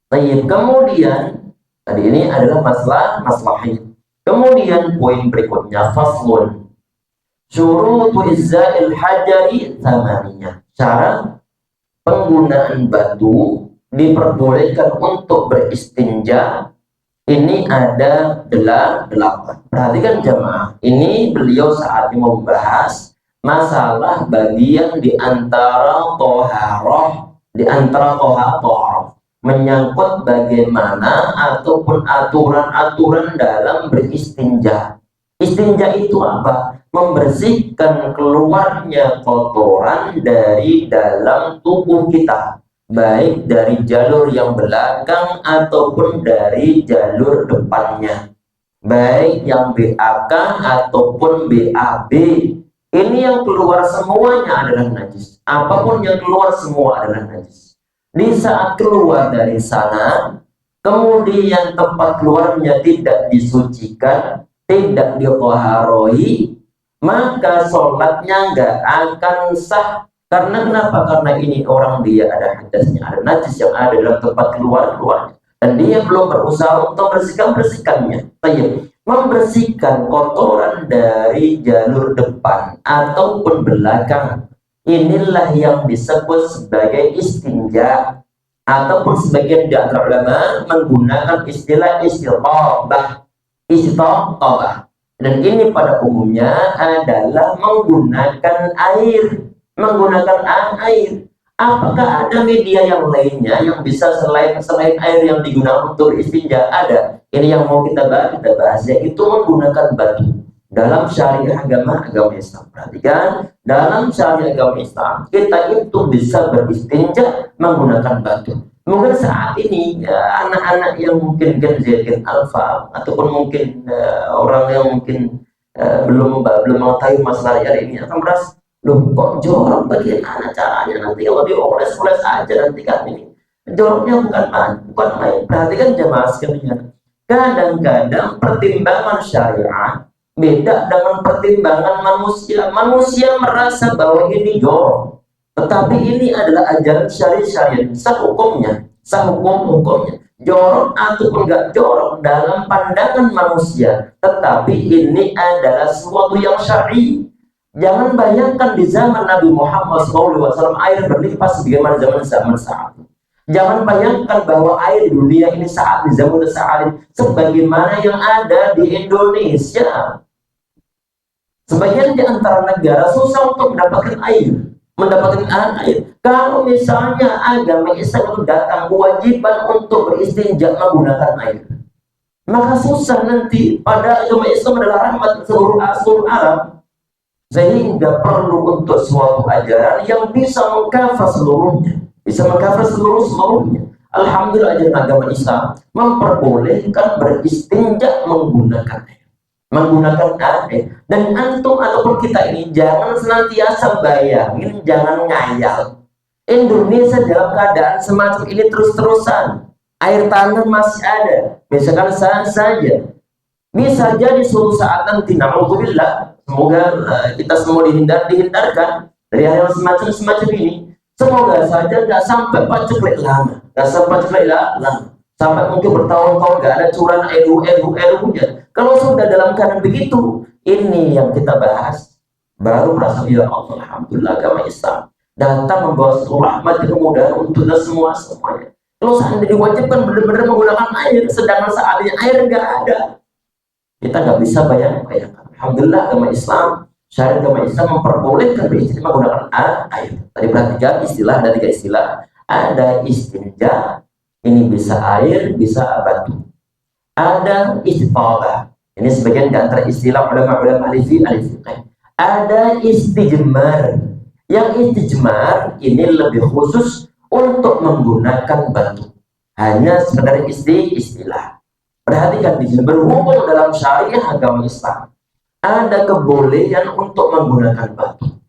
Baik, kemudian tadi ini adalah masalah haid. Kemudian poin berikutnya faslun syurutu izza'il hajari thamaniyah. Cara penggunaan batu diperbolehkan untuk beristinja ini ada 8. Perhatikan jemaah, ini beliau saat ini membahas masalah bagian di antara toharoh, menyangkut bagaimana ataupun aturan-aturan dalam beristinja. Istinja itu apa? Membersihkan keluarnya kotoran dari dalam tubuh kita, baik dari jalur yang belakang ataupun dari jalur depannya, baik yang BAK ataupun BAB. Ini yang keluar semuanya adalah najis. Apapun yang keluar semua adalah najis. Di saat keluar dari sana, kemudian tempat keluarnya tidak disucikan, tidak ditoharoi, maka sholatnya nggak akan sah. Karena kenapa? Karena ini orang dia ada hadasnya, ada najis yang ada dalam tempat keluarnya, dan dia belum berusaha untuk bersihkannya. Membersihkan kotoran dari jalur depan ataupun belakang, inilah yang disebut sebagai istinja, ataupun sebagian di antara ulama menggunakan istilah istitobah. Dan ini pada umumnya adalah menggunakan air. Apakah ada media yang lainnya yang bisa selain air yang digunakan untuk istinja? Ada. Ini yang mau kita bahas, yaitu menggunakan batu. Dalam syariat agama Islam, perhatikan, dalam syariat agama Islam kita itu bisa beristinja menggunakan batu. Mungkin saat ini anak-anak yang mungkin Gen Z, Gen Alpha, ataupun mungkin orang yang mungkin belum mengetahui masalah hari ini akan merasa, loh kok jorok, bagaimana caranya nanti kalau dioles-oles aja nanti kan ini. Joroknya bukan main. Perhatikan jemaah sekalian, kadang-kadang pertimbangan syariat beda dengan pertimbangan manusia. Manusia merasa bahwa ini jorok, tetapi ini adalah ajaran syariat, sah hukumnya. Jorok ataupun enggak jorok dalam pandangan manusia, tetapi ini adalah sesuatu yang syar'i. Jangan bayangkan di zaman Nabi Muhammad SAW air berlimpah sebagaimana zaman saat. Jangan bayangkan bahwa air di dunia ini saat di zaman saat sebagaimana yang ada di Indonesia. Sebagian di antara negara susah untuk mendapatkan air. Kalau misalnya agama Islam itu datang kewajiban untuk beristinja menggunakan air, maka susah nanti. Pada agama Islam adalah rahmat seluruh alam, sehingga perlu untuk suatu ajaran yang bisa mengcover seluruhnya. Alhamdulillah, ajaran agama Islam memperbolehkan beristinja menggunakan air. Dan antum ataupun kita ini jangan senantiasa bayangin, jangan ngayal Indonesia dalam keadaan semacam ini terus-terusan. Air tanah masih ada, misalkan saja bisa jadi suatu saat nanti, na'udzubillah, semoga kita semua dihindarkan dari hal semacam ini. Semoga saja nggak sampai paceklik lama, sampai mungkin bertahun-tahun nggak ada curahan air hujan. Kalau sudah dalam keadaan begitu, ini yang kita bahas, baru merasa ya Allah, alhamdulillah agama Islam datang membawa seluruh rahmat dan kemudahan untuk semuanya. Kalau seandainya diwajibkan benar-benar menggunakan air, sedangkan saat ini air nggak ada, kita nggak bisa bayangkan. Alhamdulillah agama Islam, syariat agama Islam memperbolehkan beristinja menggunakan air. Tadi perhatikan istilah, ada 3 istilah. Ada istinja, Ini bisa air, bisa batu. Ada istitadah. Ini sebagian di antara istilah ulama-ulama ahli fiqh. Ada istijmar. Yang istijmar ini lebih khusus untuk menggunakan batu. Hanya sekedar istilah. Perhatikan di sini, berhubung dalam syariah agama Islam ada kebolehan untuk menggunakan batu.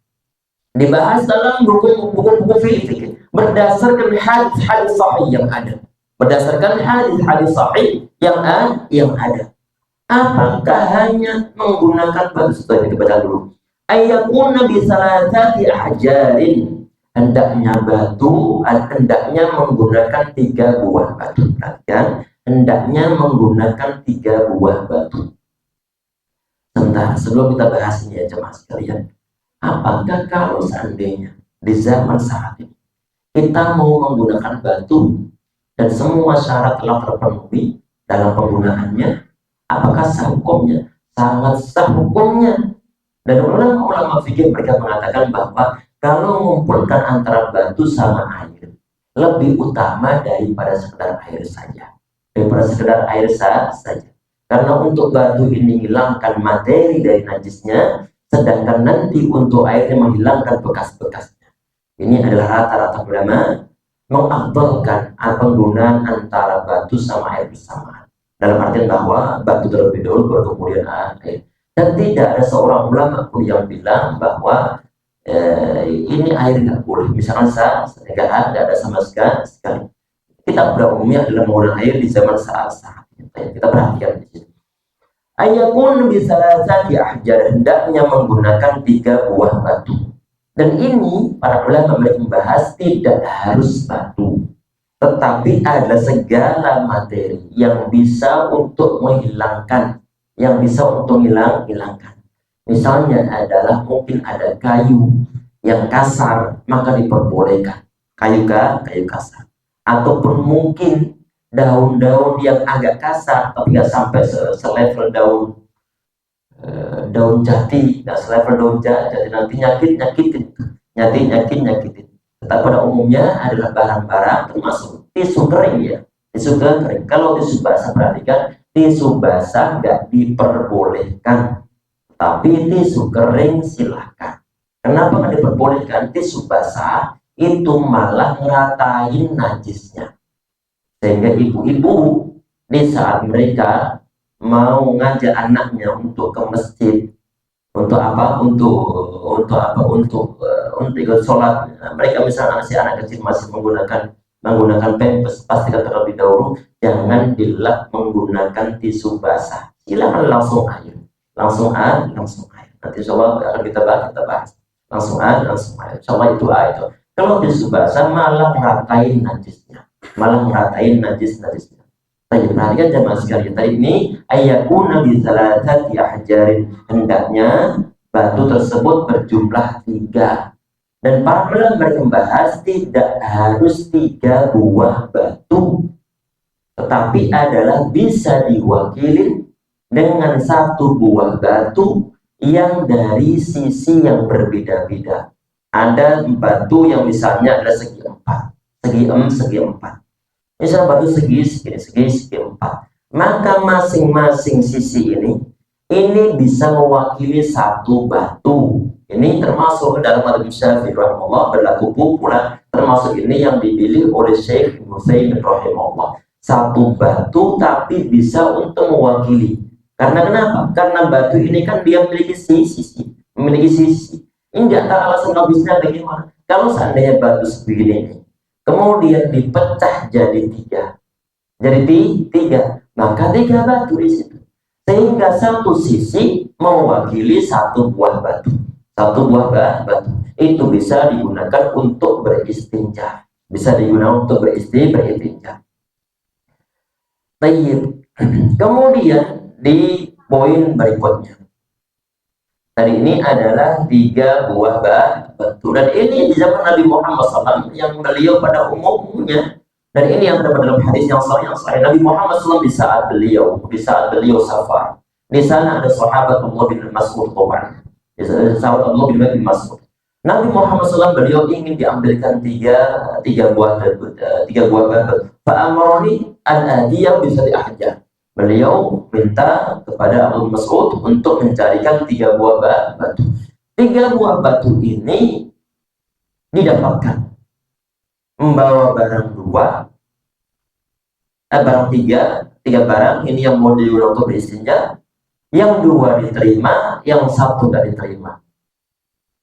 Dibahas dalam buku-buku fikih berdasarkan hadis-hadis sahih yang ada. Berdasarkan hadis-hadis sahih yang ada. Apakah hanya menggunakan batu? Setelah kita baca dulu. Ayyakuna bi salasati ahjarin. Hendaknya menggunakan 3 buah batu. Perhatikan, hendaknya menggunakan 3 buah batu. Sebentar, sebelum kita bahas ini ya jemaah sekalian. Apakah kalau seandainya di zaman saat ini kita mau menggunakan batu dan semua syarat telah terpenuhi dalam penggunaannya, apakah sah hukumnya? Sangat sah hukumnya. Dan ulama-ulama fikih mereka mengatakan bahwa kalau mengumpulkan antara batu sama air lebih utama daripada sekedar air saja. Karena untuk batu ini menghilangkan materi dari najisnya, sedangkan nanti untuk airnya menghilangkan bekas-bekasnya. Ini adalah rata-rata ulama mengafdalkan penggunaan antara batu sama air bersamaan. Dalam artian bahwa batu terlebih dahulu baru kemudian air. Dan tidak ada seorang ulama pun yang bilang bahwa ini air nggak boleh. Misalkan nggak ada sama sekali. Kita pada umumnya adalah menggunakan air di zaman saat kita perhatikan di sini. Ayakun bisa saja ahjar, hendaknya menggunakan 3 buah batu. Dan ini para ulama membahas tidak harus batu, tetapi ada segala materi yang bisa untuk menghilangkan, hilangkan. Misalnya adalah mungkin ada kayu yang kasar, maka diperbolehkan kayu kasar, ataupun mungkin daun-daun yang agak kasar tapi nggak sampai selevel daun jati, nggak selevel daun jati, nanti nyakitin. Tetapi pada umumnya adalah barang-barang termasuk tisu kering ya, tisu kering. Kalau tisu basah, perhatikan, tisu basah nggak diperbolehkan, tapi tisu kering silahkan. Kenapa nggak diperbolehkan? Tisu basah itu malah ngeratain najisnya. Sehingga ibu-ibu di saat mereka mau ngajak anaknya untuk ke masjid, untuk ikut sholat, mereka misalnya si anak kecil masih menggunakan pampers, pastikan terlebih dahulu jangan dilap menggunakan tisu basah. Silakan langsung air. Nanti insya Allah akan kita bahas. Langsung air. Insya Allah itu air. Kalau tisu basah malah ngeratain najisnya. Baik, perhatikan jemaah sekalian. Tadi ini ayakuna bi salasati ahjarin, hendaknya batu tersebut berjumlah 3. Dan para ulama membahas tidak harus 3 buah batu, tetapi adalah bisa diwakili dengan 1 buah batu yang dari sisi yang berbeda-beda. Ada batu yang misalnya adalah segi 4. Misal batu segi 4, maka masing-masing sisi ini bisa mewakili 1 batu. Ini termasuk dalam madhab Syafi'i rahimahullah, berlaku pula termasuk ini yang dipilih oleh Syekh Utsaimin rahimahullah. 1 batu tapi bisa untuk mewakili. Karena kenapa? Karena batu ini kan dia memiliki sisi. Ini tidak tahu alasan habisnya bagaimana. Kalau seandainya batu sebegini ini kemudian dipecah jadi 3, maka 3 batu di situ, sehingga 1 sisi mewakili 1 buah batu. 1 buah batu itu bisa digunakan untuk beristinja, Baik. Kemudian di poin berikutnya, tadi ini adalah 3 buah batu, dan ini di zaman Nabi Muhammad SAW yang beliau pada umumnya, dan ini yang terdapat dalam hadis yang sahih Nabi Muhammad SAW di saat beliau safar. Di sana ada sahabat Abdullah bin Mas'ud, sahabat Abdullah bin Mas'ud. Nabi Muhammad SAW beliau ingin diambilkan tiga buah batu. Fa'amaroni an-adiyah bisa diahjah. Beliau minta kepada Abu Mas'ud untuk mencarikan tiga buah batu. Tiga buah batu ini didapatkan. Membawa barang barang tiga barang. Ini yang mau diulang untuk beristinja. Yang dua diterima, yang satu tidak diterima.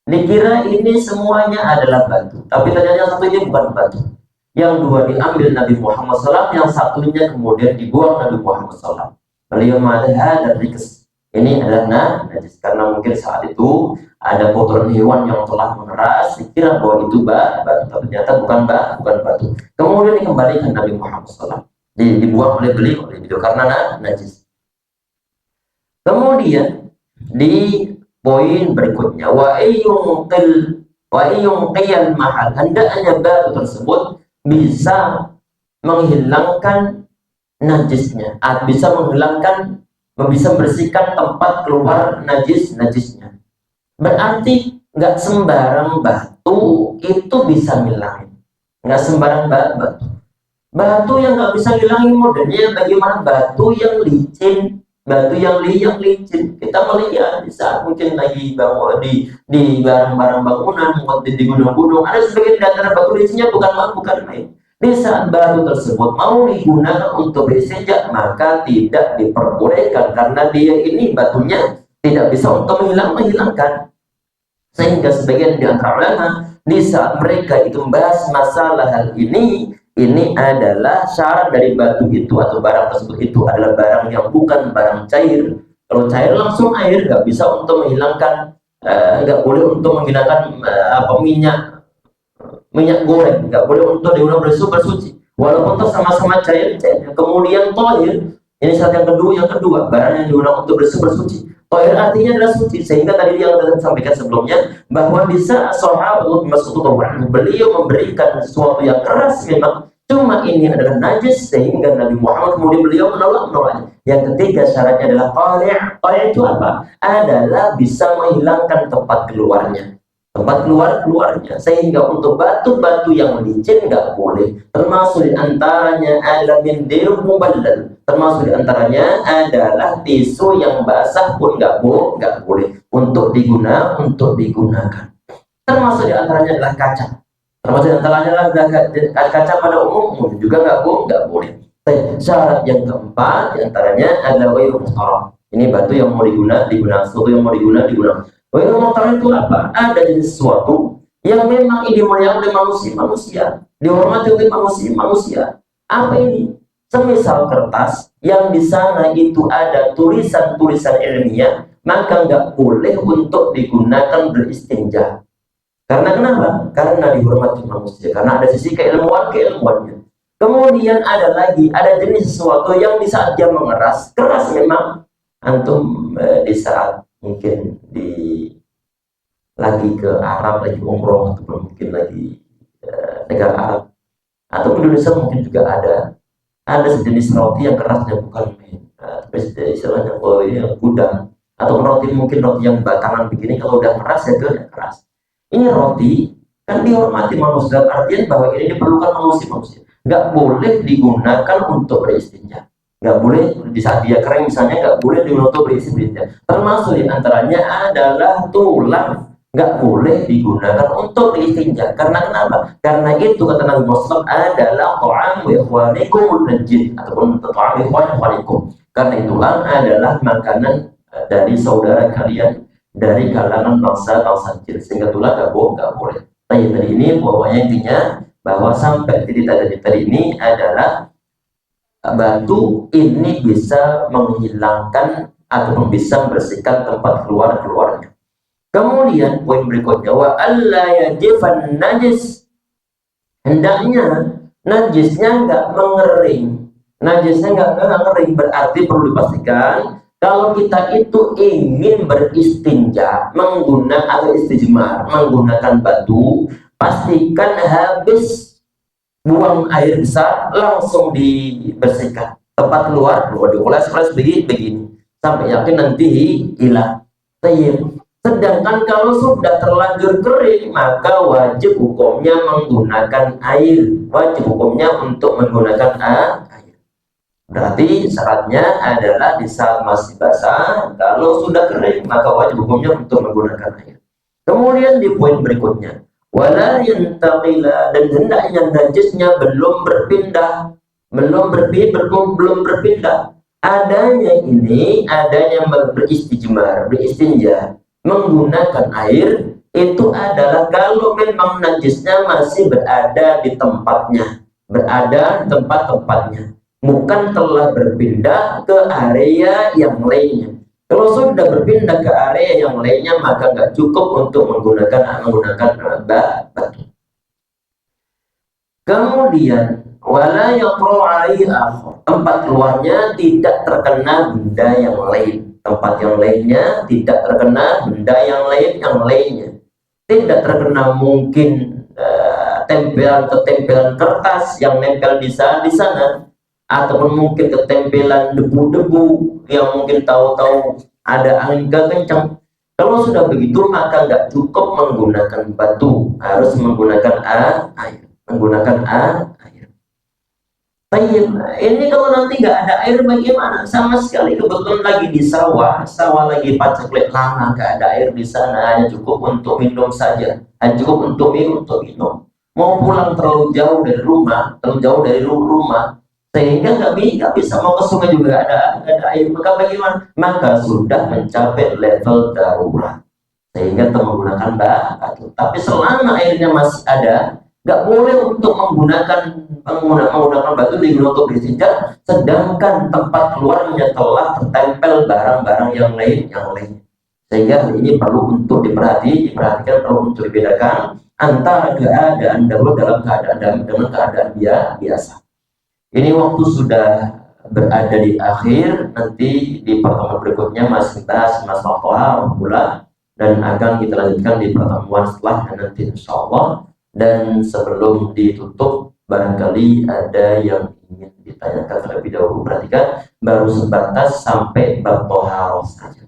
Dikira ini semuanya adalah batu, tapi ternyata yang satunya bukan batu. Yang dua diambil Nabi Muhammad SAW, yang satunya kemudian dibuang Nabi Muhammad SAW. Beliau mengatakan dan riks. Ini adalah najis karena mungkin saat itu ada kotoran hewan yang telah mengeras, dikira bahwa itu batu, tapi ternyata bukan batu. Kemudian dikembalikan Nabi Muhammad SAW, dibuang oleh beliau karena najis. Kemudian di poin berikutnya, wa qiyal mahal, hendaknya batu tersebut bisa menghilangkan najisnya, bisa membersihkan tempat keluar najisnya. Berarti nggak sembarang batu itu bisa ngilangin, nggak sembarang batu yang nggak bisa ngilangin. Modelnya bagaimana? Batu yang licin, batu yang licin. Kita melihat di saat mungkin lagi bawa di barang-barang bangunan, di gunung-gunung, ada sebagian di antara batu licinnya bukan main. Di saat batu tersebut mau digunakan untuk beristinja, maka tidak diperbolehkan karena dia ini batunya tidak bisa untuk menghilangkan. Sehingga sebagian di antara ulama di saat mereka itu membahas masalah hal ini adalah syarat dari batu itu atau barang tersebut itu adalah barang yang bukan barang cair. Kalau cair langsung air, nggak bisa untuk menghilangkan, nggak boleh untuk menggunakan minyak goreng, nggak boleh untuk diulang bersuci. Walaupun itu sama-sama cair. Kemudian tohir, ini syarat yang kedua, barang yang diulang untuk bersuci. Tohir artinya adalah suci, sehingga tadi yang saya sampaikan sebelumnya bahwa bisa sahabat Mas'ud beliau memberikan sesuatu yang keras memang, cuma ini adalah najis sehingga Nabi Muhammad kemudian beliau menolaknya. Yang ketiga syaratnya adalah qali'. Itu apa? Adalah bisa menghilangkan tempat keluarnya, sehingga untuk batu-batu yang licin nggak boleh. Termasuk diantaranya adalah mindir muballal, termasuk diantaranya adalah tisu yang basah pun nggak boleh untuk digunakan. Termasuk diantaranya adalah kaca, kaca pada umum juga nggak boleh. Syarat yang keempat diantaranya adalah ghairu muhtaram. Ini batu yang mau digunakan, sesuatu yang mau digunakan. Ghairu muhtaram itu apa? Ada sesuatu yang memang dimuliakan oleh manusia, dihormati oleh manusia. Apa ini? Semisal kertas yang di sana itu ada tulisan-tulisan ilmiah, maka nggak boleh untuk digunakan beristinja. Karena kenapa? Karena dihormati manusia, karena ada sisi keilmuannya. Kemudian ada jenis sesuatu yang di saat dia keras memang. Antum di saat mungkin lagi ke Arab, lagi umroh, atau mungkin lagi negara Arab atau Indonesia, mungkin juga ada sejenis roti yang kerasnya bukan main, istilahnya gudang, atau roti yang batangan begini, kalau udah keras ya keras. Ini roti kan dihormati manusia, artinya bahwa ini diperlukan manusia. Nggak boleh digunakan untuk beristinja, nggak boleh di saat dia kering misalnya, nggak boleh digunakan untuk beristinja. Termasuk diantaranya adalah tulang, nggak boleh digunakan untuk beristinja. Karena kenapa? Karena itu kata Nabi Muhammad adalah ta'amu ikhwanikum najis, ataupun ta'amu ikhwanikum. Karena itulah adalah makanan dari saudara kalian dari kalangan bangsa kecil, sehingga itulah nggak boleh. Tadi ini pokoknya intinya bahwa sampai titik tadi ini adalah batu ini bisa menghilangkan atau bisa membersihkan tempat keluarnya. Kemudian poin berikutnya, wa alla yajifan najis, hendaknya najisnya nggak mengering. Berarti perlu dipastikan kalau kita itu ingin beristinja menggunakan batu, pastikan habis buang air besar langsung dibersihkan tempat keluar dioles begini sampai yakin nanti hilang. Sedangkan kalau sudah terlanjur kering, maka wajib hukumnya menggunakan air. Wajib hukumnya untuk menggunakan air. Berarti syaratnya adalah di saat masih basah, kalau sudah kering, maka wajib hukumnya untuk menggunakan air. Kemudian di poin berikutnya, wala yantaqila, dan hendaknya najisnya belum berpindah, belum berpindah. Adanya beristinja menggunakan air itu adalah kalau memang najisnya masih berada di tempatnya, bukan telah berpindah ke area yang lainnya. Kalau sudah berpindah ke area yang lainnya, maka nggak cukup untuk menggunakan batu. Kemudian wala yaqra'u alaihi akhar, tempat keluarnya tidak terkena benda yang lain. Tempat yang lainnya tidak terkena benda yang lainnya. Tidak terkena mungkin tempelan kertas yang nempel di sana, ataupun mungkin ketempelan debu-debu yang mungkin tahu-tahu ada angin kencang. Kalau sudah begitu, maka nggak cukup menggunakan batu, harus menggunakan air. Baik, ini kalau nanti nggak ada air bagaimana? Sama sekali, kebetulan lagi di sawah lagi paceklik lama, nggak ada air di sana, hanya cukup untuk minum saja, hanya cukup untuk minum. Mau pulang terlalu jauh dari rumah, sehingga nggak bisa mau ke sungai juga ada air, maka bagaimana? Maka sudah mencapai level darurat, sehingga menggunakan batu. Tapi selama airnya masih ada, nggak boleh untuk menggunakan batu untuk beristinja, sedangkan tempat keluarnya telah tertempel barang-barang yang lain. Sehingga ini perlu untuk diperhatikan, perlu untuk dibedakan antara keadaan darurat dengan keadaan biasa. Ini waktu sudah berada di akhir, nanti di pertemuan berikutnya masih bahas masalah pula, dan akan kita lanjutkan di pertemuan setelahnya nanti insyaallah. Dan sebelum ditutup, barangkali ada yang ingin ditanyakan terlebih dahulu. Perhatikan, baru sebatas sampai bab toharoh saja.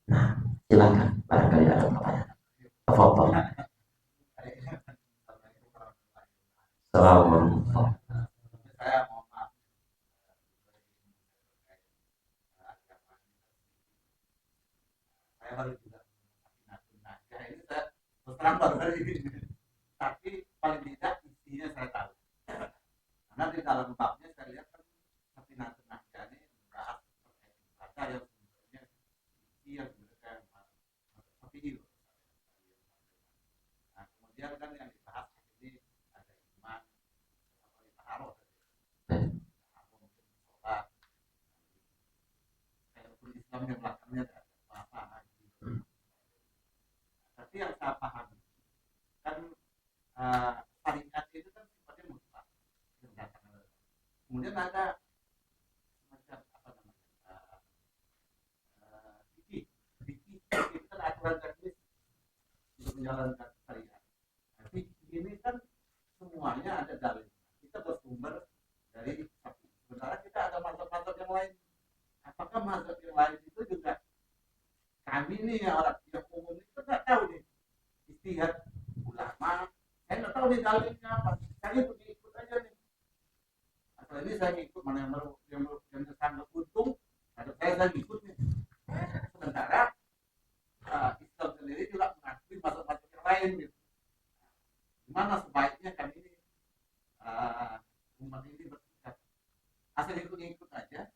Nah, silakan, barangkali ada pertanyaan. Tafadhol. Assalamualaikum. Terang baru hari ini, tapi paling tidak isinya saya tahu, karena di dalam babnya saya lihat kan Safinatun Najah ini membahas kata yang sebenarnya yang seperti itu. Nah, kemudian kan yang dibahas ini ada iman, taruh, sholat, Islam yang belakangnya ada apa? Tapi yang saya pahami kan syariat itu kan sifatnya mutlak. Kemudian ada semacam apa namanya fikih itu kan aturan teknis untuk menjalankan syariat. Tapi ini kan semuanya ada dalil. Kita bersumber dari satu. Sementara kita ada mazhab-mazhab yang lain. Apakah mazhab yang lain itu juga kami nih orang yang umum itu nggak tahu nih istihad ulama, saya nggak tahu nih dalilnya apa, saya ikut aja nih. Atau ini saya ikut mana yang sangat untung, ada saya ikut nih. Sementara Islam sendiri juga mengakui mazhab-mazhab yang lain gitu. Gimana sebaiknya kami ini umat ini bersikap asal ikut aja,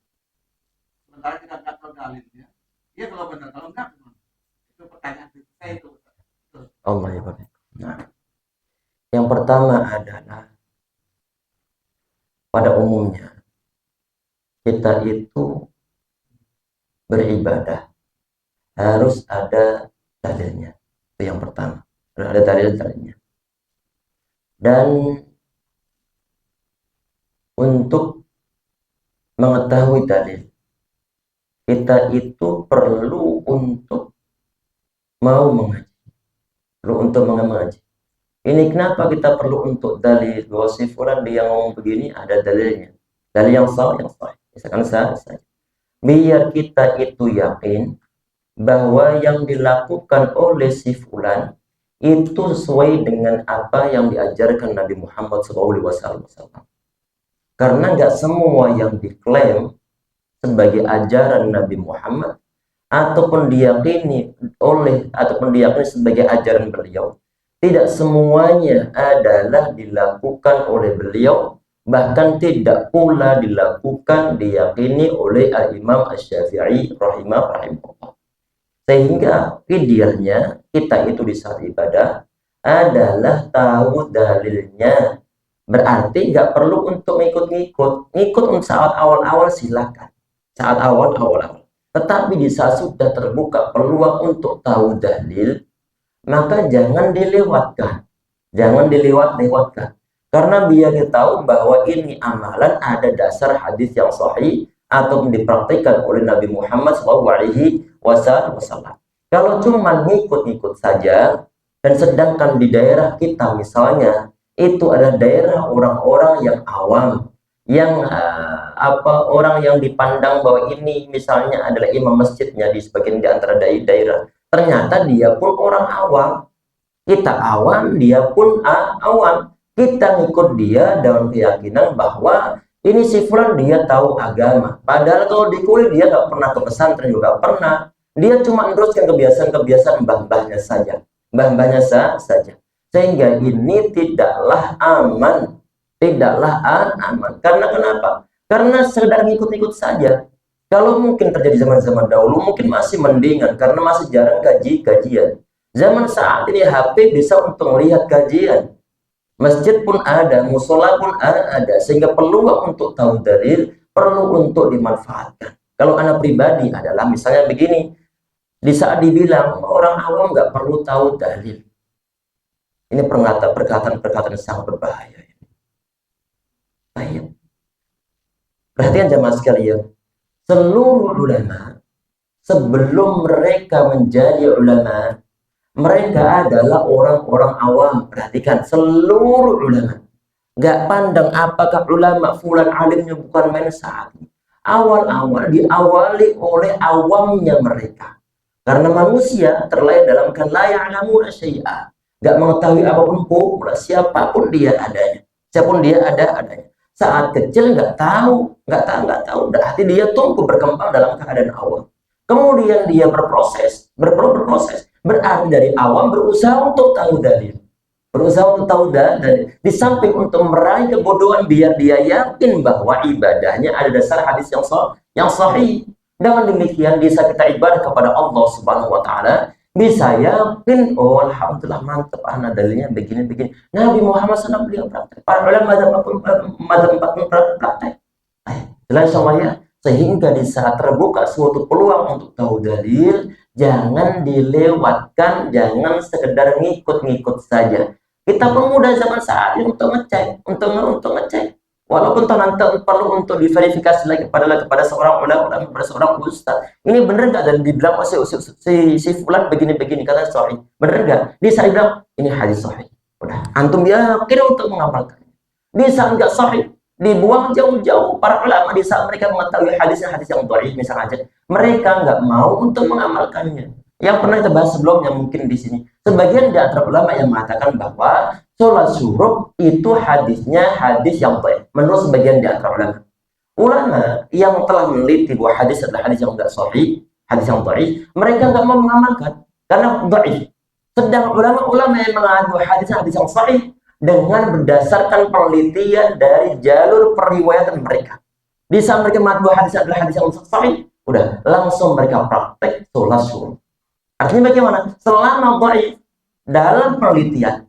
sementara kita nggak tahu dalilnya. Iya kalau benar, kalau enggak itu pertanyaan saya itu. Allah ya Bapak. Nah, yang pertama adalah pada umumnya kita itu beribadah harus ada dalilnya. Itu yang pertama, harus ada dalilnya. Dan untuk mengetahui dalil, kita itu perlu untuk mau mengaji. Ini kenapa kita perlu untuk dalil? Bahwa si fulan dia ngomong begini ada dalilnya. Dalil yang sah. Misalkan sah. Biar kita itu yakin bahwa yang dilakukan oleh si fulan itu sesuai dengan apa yang diajarkan Nabi Muhammad SAW. Karena nggak semua yang diklaim sebagai ajaran Nabi Muhammad ataupun diyakini sebagai ajaran beliau, tidak semuanya adalah dilakukan oleh beliau, bahkan tidak pula diyakini oleh Al-Imam Asy-Syafi'i rahimahullah. Sehingga idealnya kita itu di saat ibadah adalah tahu dalilnya. Berarti nggak perlu untuk ngikut untuk saat awal-awal silakan, saat awal-awal. Tetapi di saat sudah terbuka peluang untuk tahu dalil, maka jangan dilewatkan, karena biar kita tahu bahwa ini amalan ada dasar hadis yang sahih atau dipraktikkan oleh Nabi Muhammad SAW. Kalau cuma ngikut-ngikut saja, dan sedangkan di daerah kita misalnya itu ada daerah orang-orang yang awam, yang orang yang dipandang bahwa ini misalnya adalah imam masjidnya di sebagian di antara daerah, ternyata dia pun orang awam, kita awam, dia pun awam, kita ngikut dia dalam keyakinan bahwa ini si fulan dia tahu agama, padahal kalau di kuliah dia nggak pernah ke pesantren, juga pernah, dia cuma meneruskan kebiasaan mbah-mbahnya saja, sehingga ini tidaklah aman. Karena kenapa? Karena sekedar ngikut-ngikut saja. Kalau mungkin terjadi zaman-zaman dahulu mungkin masih mendingan, karena masih jarang kajian. Zaman saat ini HP bisa untuk melihat kajian, masjid pun ada, musola pun ada, sehingga peluang untuk tahu dalil perlu untuk dimanfaatkan. Kalau anak pribadi adalah misalnya begini, di saat dibilang orang awam nggak perlu tahu dalil, ini perkataan yang sangat berbahaya. Baik. Perhatian jamaah sekalian, seluruh ulama sebelum mereka menjadi ulama, mereka adalah orang-orang awam. Perhatikan, seluruh ulama, nggak pandang apakah ulama fulan alimnya, bukan main saat ini. Awal-awal diawali oleh awamnya mereka, karena manusia terlahir dalam kan la ya'lamuna syai'a, nggak mengetahui apapun pula, siapapun dia adanya. Saat kecil nggak tahu, berarti dia tumbuh berkembang dalam keadaan awam. Kemudian dia berproses, berarti dari awam berusaha untuk tahu dalil, di samping untuk meraih kebodohan biar dia yakin bahwa ibadahnya ada dasar hadis yang sahih. Dengan demikian bisa kita ibadah kepada Allah Subhanahu wa taala, bisa yakin, oh alhamdulillah mantap, dalilnya begini. Nabi Muhammad SAW beliau praktek, para ulama mazhab 4 pun praktek. Jelas semuanya. Sehingga di saat terbuka suatu peluang untuk tahu dalil, jangan dilewatkan, jangan sekedar ngikut-ngikut saja. Kita pemuda zaman saat ini untuk ngecek, walaupun nanti perlu untuk diverifikasi lagi kepada seorang ulama, kepada seorang ustaz, ini bener nggak, dan dibilang si fulan begini kata sahih, bener nggak? Bisa dibilang ini hadis sahih, udah antum yakin untuk mengamalkan. Bisa nggak sahih, dibuang jauh-jauh para ulama. Di saat mereka mengetahui hadis yang dhaif misalnya aja, mereka nggak mau untuk mengamalkannya. Yang pernah kita bahas sebelumnya mungkin di sini, sebagian di antara ulama yang mengatakan bahwa sholat syuruk itu hadisnya hadis yang dhaif, menurut sebagian di antara ulama yang telah meneliti bahwa hadis adalah hadis yang tidak sahih, hadis yang dhaif, mereka nggak mau mengamalkan karena dhaif. Sedang ulama yang mengatakan hadis yang sahih dengan berdasarkan penelitian dari jalur periwayatan mereka. Di saat mereka mengatakan hadis adalah hadis yang sahih, udah langsung mereka praktek sholat syuruk. Artinya bagaimana? Selama dhaif dalam penelitian,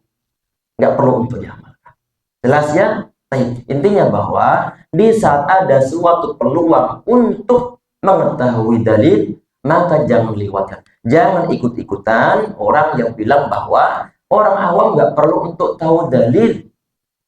nggak perlu untuk diamalkan. Jelas ya? Intinya bahwa di saat ada suatu peluang untuk mengetahui dalil, maka jangan lewatkan. Jangan ikut-ikutan orang yang bilang bahwa orang awam nggak perlu untuk tahu dalil,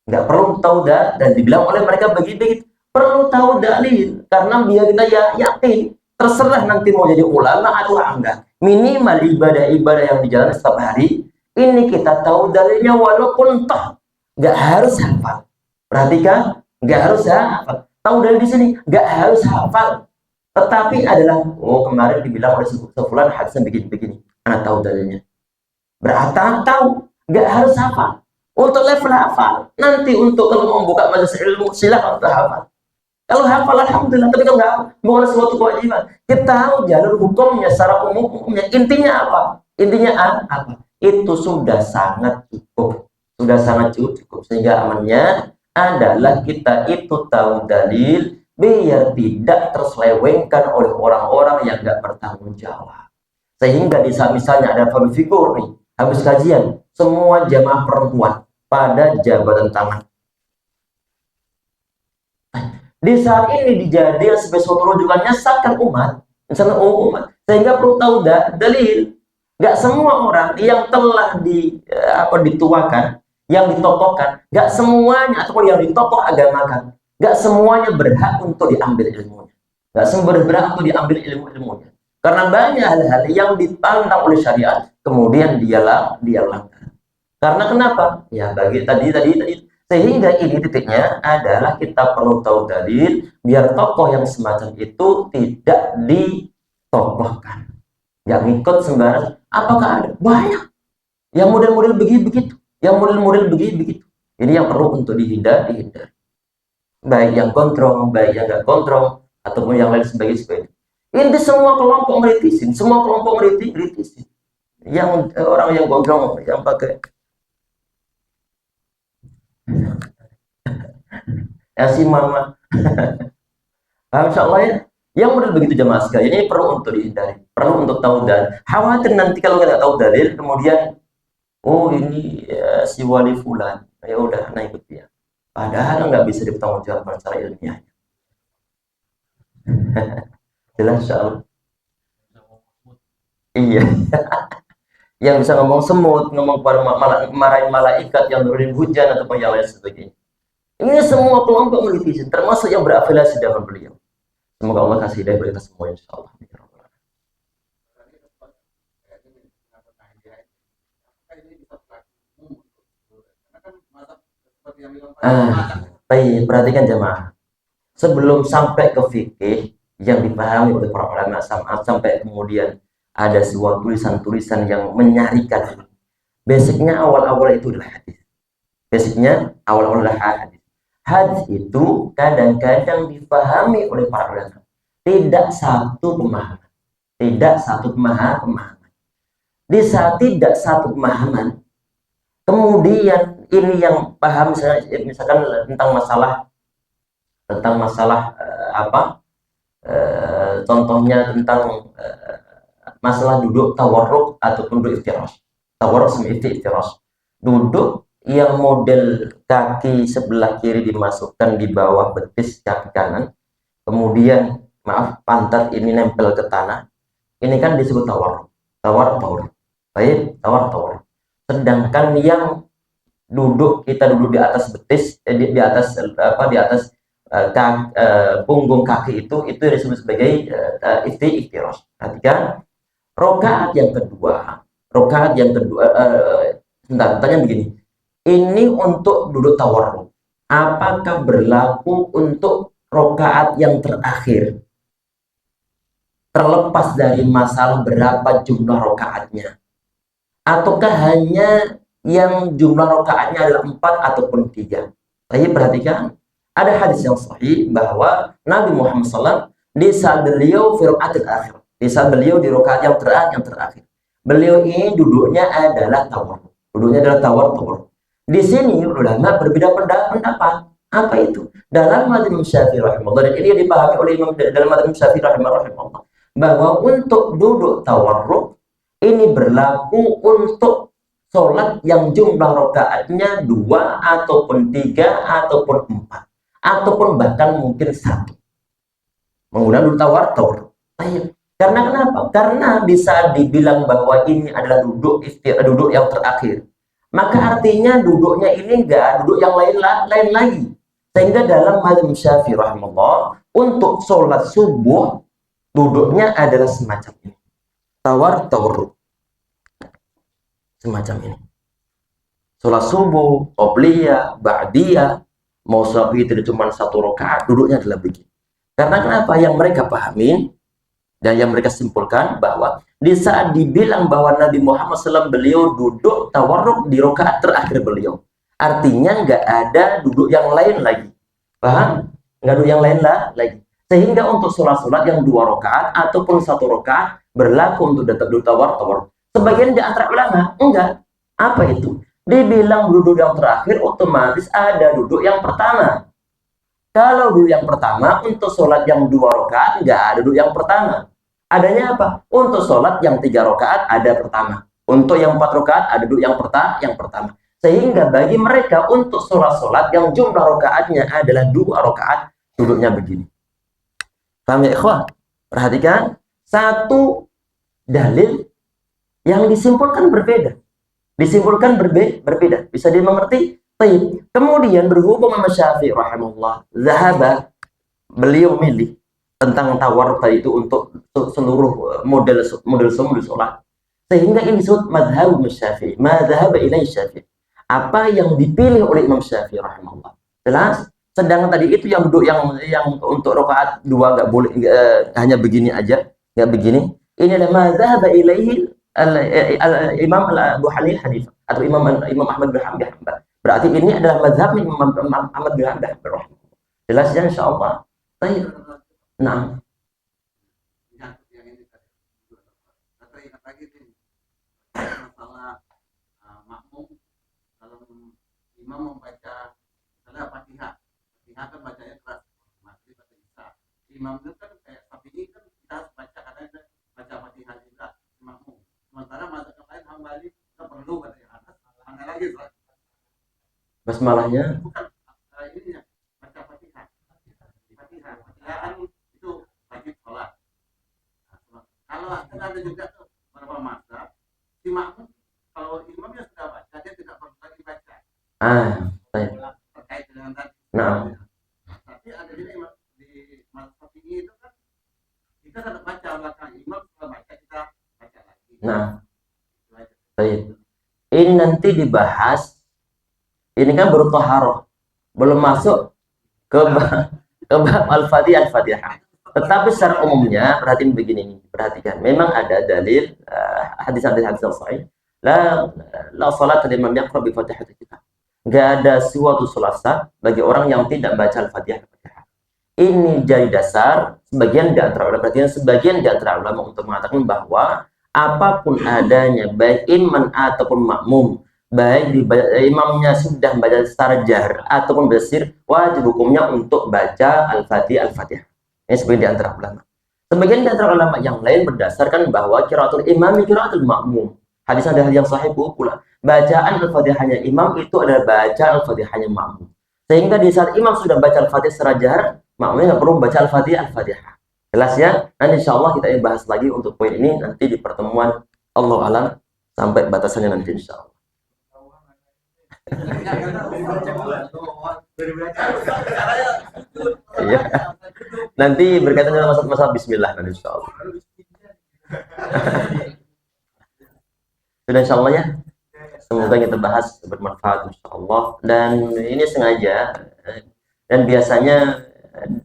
dan dibilang oleh mereka begitu, perlu tahu dalil, karena biar kita yakin, terserah nanti mau jadi ulama atau enggak, minimal ibadah yang dijalani setiap hari ini kita tahu dalilnya, walaupun toh nggak harus hafal. Perhatikan, nggak harus hafal. Tahu dalil di sini nggak harus hafal. Tetapi adalah, oh kemarin dibilang oleh sefulan hadisnya begini-begini, anak tahu dalilnya. Berarti tahu, nggak harus hafal. Untuk level hafal, nanti untuk kalau membuka majelis ilmu silakan untuk hafal. Kalau hafal alhamdulillah, tapi kalau nggak bukan suatu kewajiban. Kita tahu jalur hukumnya secara umumnya. Intinya apa? Intinya apa? Itu sudah sangat cukup. Sudah sangat cukup. Sehingga amannya adalah kita itu tahu dalil biar tidak terselewengkan oleh orang-orang yang nggak bertanggung jawab. Sehingga di saat misalnya ada public figure nih, habis kajian, semua jamaah perempuan pada jabatan tangan. Di saat ini dijadikan sebagai suatu rujukan nyesatkan umat, misalnya umat, sehingga perlu tahu dalil. Gak semua orang yang telah dituakan, yang ditokohkan, gak semuanya ataupun yang ditokoh agamakan, gak semuanya berhak untuk diambil ilmunya, gak semua berhak untuk diambil ilmunya. Karena banyak hal-hal yang ditantang oleh syariat, kemudian dia langgar. Karena kenapa? Ya bagi tadi sehingga ini titiknya adalah kita perlu tahu dalil biar tokoh yang semacam itu tidak ditokohkan. Yang ikut sembarang. Apakah ada? Banyak. Yang model-model begitu. Yang model-model begitu. Ini yang perlu untuk dihindari. Baik yang kontrol, baik yang nggak kontrol, ataupun yang lain sebagainya. Ini semua kelompok meritisin. Yang orang yang gondrong, yang pakai ya si mama. Insya Allah ya. Yang model begitu jamaah sekalian ini perlu untuk dihindari, perlu untuk tahu dalil. Khawatir nanti kalau nggak tahu dalil, kemudian oh ini ya, si wali fulan, ya udah nah ikut dia. Padahal nggak bisa dipertanggungjawabkan secara ilmiah. Jelas insya Allah. Iya. Yang bisa ngomong semut, ngomong pada marahin malaikat yang nurunin hujan ataupun yang lain sebagainya. Ini semua kelompok politisi, termasuk yang berafiliasi dengan beliau. Semoga Allah kasih hidayah bagi kita semua insya Allah. Baik, perhatikan jemaah. Sebelum sampai ke fikih yang dipahami oleh para ulama sampai kemudian ada sebuah tulisan-tulisan yang menyarikan. Basicnya awal-awal itu adalah hadis. Basicnya awal-awal adalah hadis. Hadis itu kadang-kadang dipahami oleh para ulama tidak satu pemahaman. Tidak satu pemahaman. Di saat tidak satu pemahaman, kemudian ini yang paham misalkan tentang masalah contohnya tentang masalah duduk tawarruk ataupun duduk iftirash. Tawarruk sama iftirash. Duduk yang model kaki sebelah kiri dimasukkan di bawah betis kaki kanan, kemudian pantat ini nempel ke tanah. Ini kan disebut tawarruk. Baik, tawarruk. Sedangkan yang kita duduk di atas betis, di atas punggung kaki itu disebut sebagai iftirash. Perhatikan, rokaat yang kedua, tanya begini, ini untuk duduk tawarruk. Apakah berlaku untuk rokaat yang terakhir? Terlepas dari masalah berapa jumlah rokaatnya, ataukah hanya yang jumlah rokaatnya adalah 4 ataupun 3? Tapi perhatikan, ada hadis yang sahih bahwa Nabi Muhammad SAW di saat beliau fi rokaatil akhir, di saat beliau di rokaat yang terakhir, beliau ini duduknya adalah tawarruk. Di sini ulama berbeda pendapat. Apa itu? Dalam madzhab Syafi'i rahimahullah, dan ini dipahami oleh Imam dalam madzhab Syafi'i rahimahullah, bahwa untuk duduk tawarruk ini berlaku untuk sholat yang jumlah rokaatnya 2 ataupun 3 ataupun 4 ataupun bahkan mungkin 1 menggunakan duduk tawarruk. Karena kenapa? Karena bisa dibilang bahwa ini adalah duduk yang terakhir, maka artinya duduknya ini enggak duduk yang lain lagi. Sehingga dalam madzhab Syafi'i rahimahullah untuk sholat subuh duduknya adalah semacam ini, tawarruk semacam ini. Sholat subuh, qobliyah, ba'diyah, mau sholat itu cuma 1 rakaat, duduknya adalah begini. Karena kenapa? Yang mereka pahami dan yang mereka simpulkan bahwa di saat dibilang bahwa Nabi Muhammad SAW beliau duduk tawarruk di rakaat terakhir beliau, artinya nggak ada duduk yang lain lagi. Paham? Nggak duduk yang lain lagi. Sehingga untuk sholat-sholat yang 2 rakaat ataupun 1 rakaat berlaku untuk duduk tawarruk. Sebagian di antara ulama enggak. Apa itu? Dibilang duduk yang terakhir otomatis ada duduk yang pertama. Kalau duduk yang pertama untuk sholat yang 2 rakaat nggak ada duduk yang pertama. Adanya apa? Untuk sholat yang 3 rakaat ada pertama. Untuk yang 4 rakaat ada duduk yang pertama. Sehingga bagi mereka untuk sholat-sholat yang jumlah rakaatnya adalah 2 rakaat, duduknya begini. Paham ya ikhwah? Perhatikan, satu dalil yang disimpulkan berbeda. Disimpulkan berbeda. Bisa dimengerti? Baik. Kemudian berhubung sama Syafi'i rahimahullah, zahaba, beliau milih tentang tawarruk tadi itu untuk seluruh model sholat. Sehingga ini disebut madhab Syafi'i, madhab ilai Syafi'i. Apa yang dipilih oleh Imam Syafi'i rahimahullah. Jelas? Sedangkan tadi itu yang duduk yang untuk rakaat 2 nggak boleh, hanya begini aja, nggak begini. Ini adalah madhab ilaihi Imam Abu Hanifah atau Imam Ahmad bin Hanbal. Berarti ini adalah mazhab Imam Ahmad bin Hanbal. Jelas ya insyaallah. Baik. Nah, yang ini tadi. Atau ingat lagi nih masalah makmum kalau imam membaca misalnya Fatihah kan bacanya keras, masih baca Isa. Imam itu kan kayak Syafi'i kan kita harus baca karena itu baca Fatihah juga makmum. Sementara mazhab lain Hambali nggak perlu katanya atas ada lagi basmalahnya bukan ini ya baca Fatihah kan itu wajib sholat. Kalau ada juga tuh beberapa mazhab si makmum kalau imamnya sudah baca dia tidak perlu lagi baca. Baik. Terkait dengan tadi. Nah. Tapi ada juga di mazhab ini itu kan kita tidak baca belakang imam setelah baca kita baca lagi. Nah. Baik. Ini nanti dibahas. Ini kan baru taharah, belum masuk ke bab al-fatihah. Tetapi secara umumnya perhatikan. Memang ada dalil hadis-hadis sahih. La salat liman yaqra bi Fatihatil Kitab. Enggak ada suatu salat sah bagi orang yang tidak baca al-Fatihah. Ini jadi dasar sebagian di antara ulama untuk mengatakan bahwa apapun adanya baik imam ataupun makmum, baik imamnya sudah baca secara jahar ataupun bersir, wajib hukumnya untuk baca al-Fatihah. Ini sebagian di antara ulama. Sebagian di antara ulama yang lain berdasarkan bahwa qiraatul imam qiraatul makmum. Hadis ada yang sahih pula. Bacaan al-Fatihahnya imam itu adalah bacaan al-Fatihahnya makmum. Sehingga di saat imam sudah baca al-Fatihah secara jahar, makmumnya nggak perlu baca al-Fatihah. Jelas ya? Nanti insya Allah kita bahas lagi untuk poin ini nanti di pertemuan Allah alam sampai batasannya nanti insya Allah. Iya. Nanti berkaitan dengan masalah bismillah nanti insya Allah. Sudah insya Allah ya. Semoga kita bahas bermanfaat insya Allah. Dan ini sengaja dan biasanya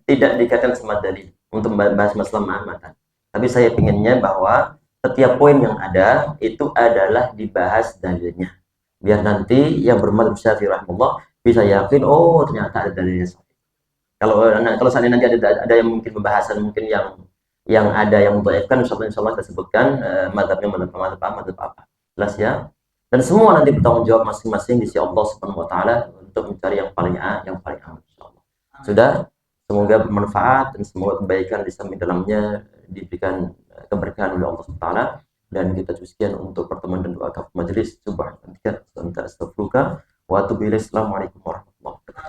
tidak dikaitkan sama dalil untuk membahas masalah ma'amatan. Tapi saya pinginnya bahwa setiap poin yang ada itu adalah dibahas dalilnya. Biar nanti yang bermadzhab Syafi'i rahimahullah bisa yakin, oh ternyata ada dalilnya. Kalau saat ini nanti ada yang mungkin pembahasan mungkin yang ada yang mendhaifkan, insya Allah kita sebutkan mazhabnya mazhab apa. Jelas ya. Dan semua nanti bertanggung jawab masing-masing di sisi Allah Subhanahu wa taala untuk mencari yang paling aman insyaallah. Sudah, semoga bermanfaat dan semoga kebaikan di dalamnya diberikan keberkahan oleh Allah Subhanahu wa taala. Dan kita sekian untuk pertemuan dan doa kafir majelis. Subhanallah. Wa atubu ilaik. Assalamualaikum warahmatullahi wabarakatuh.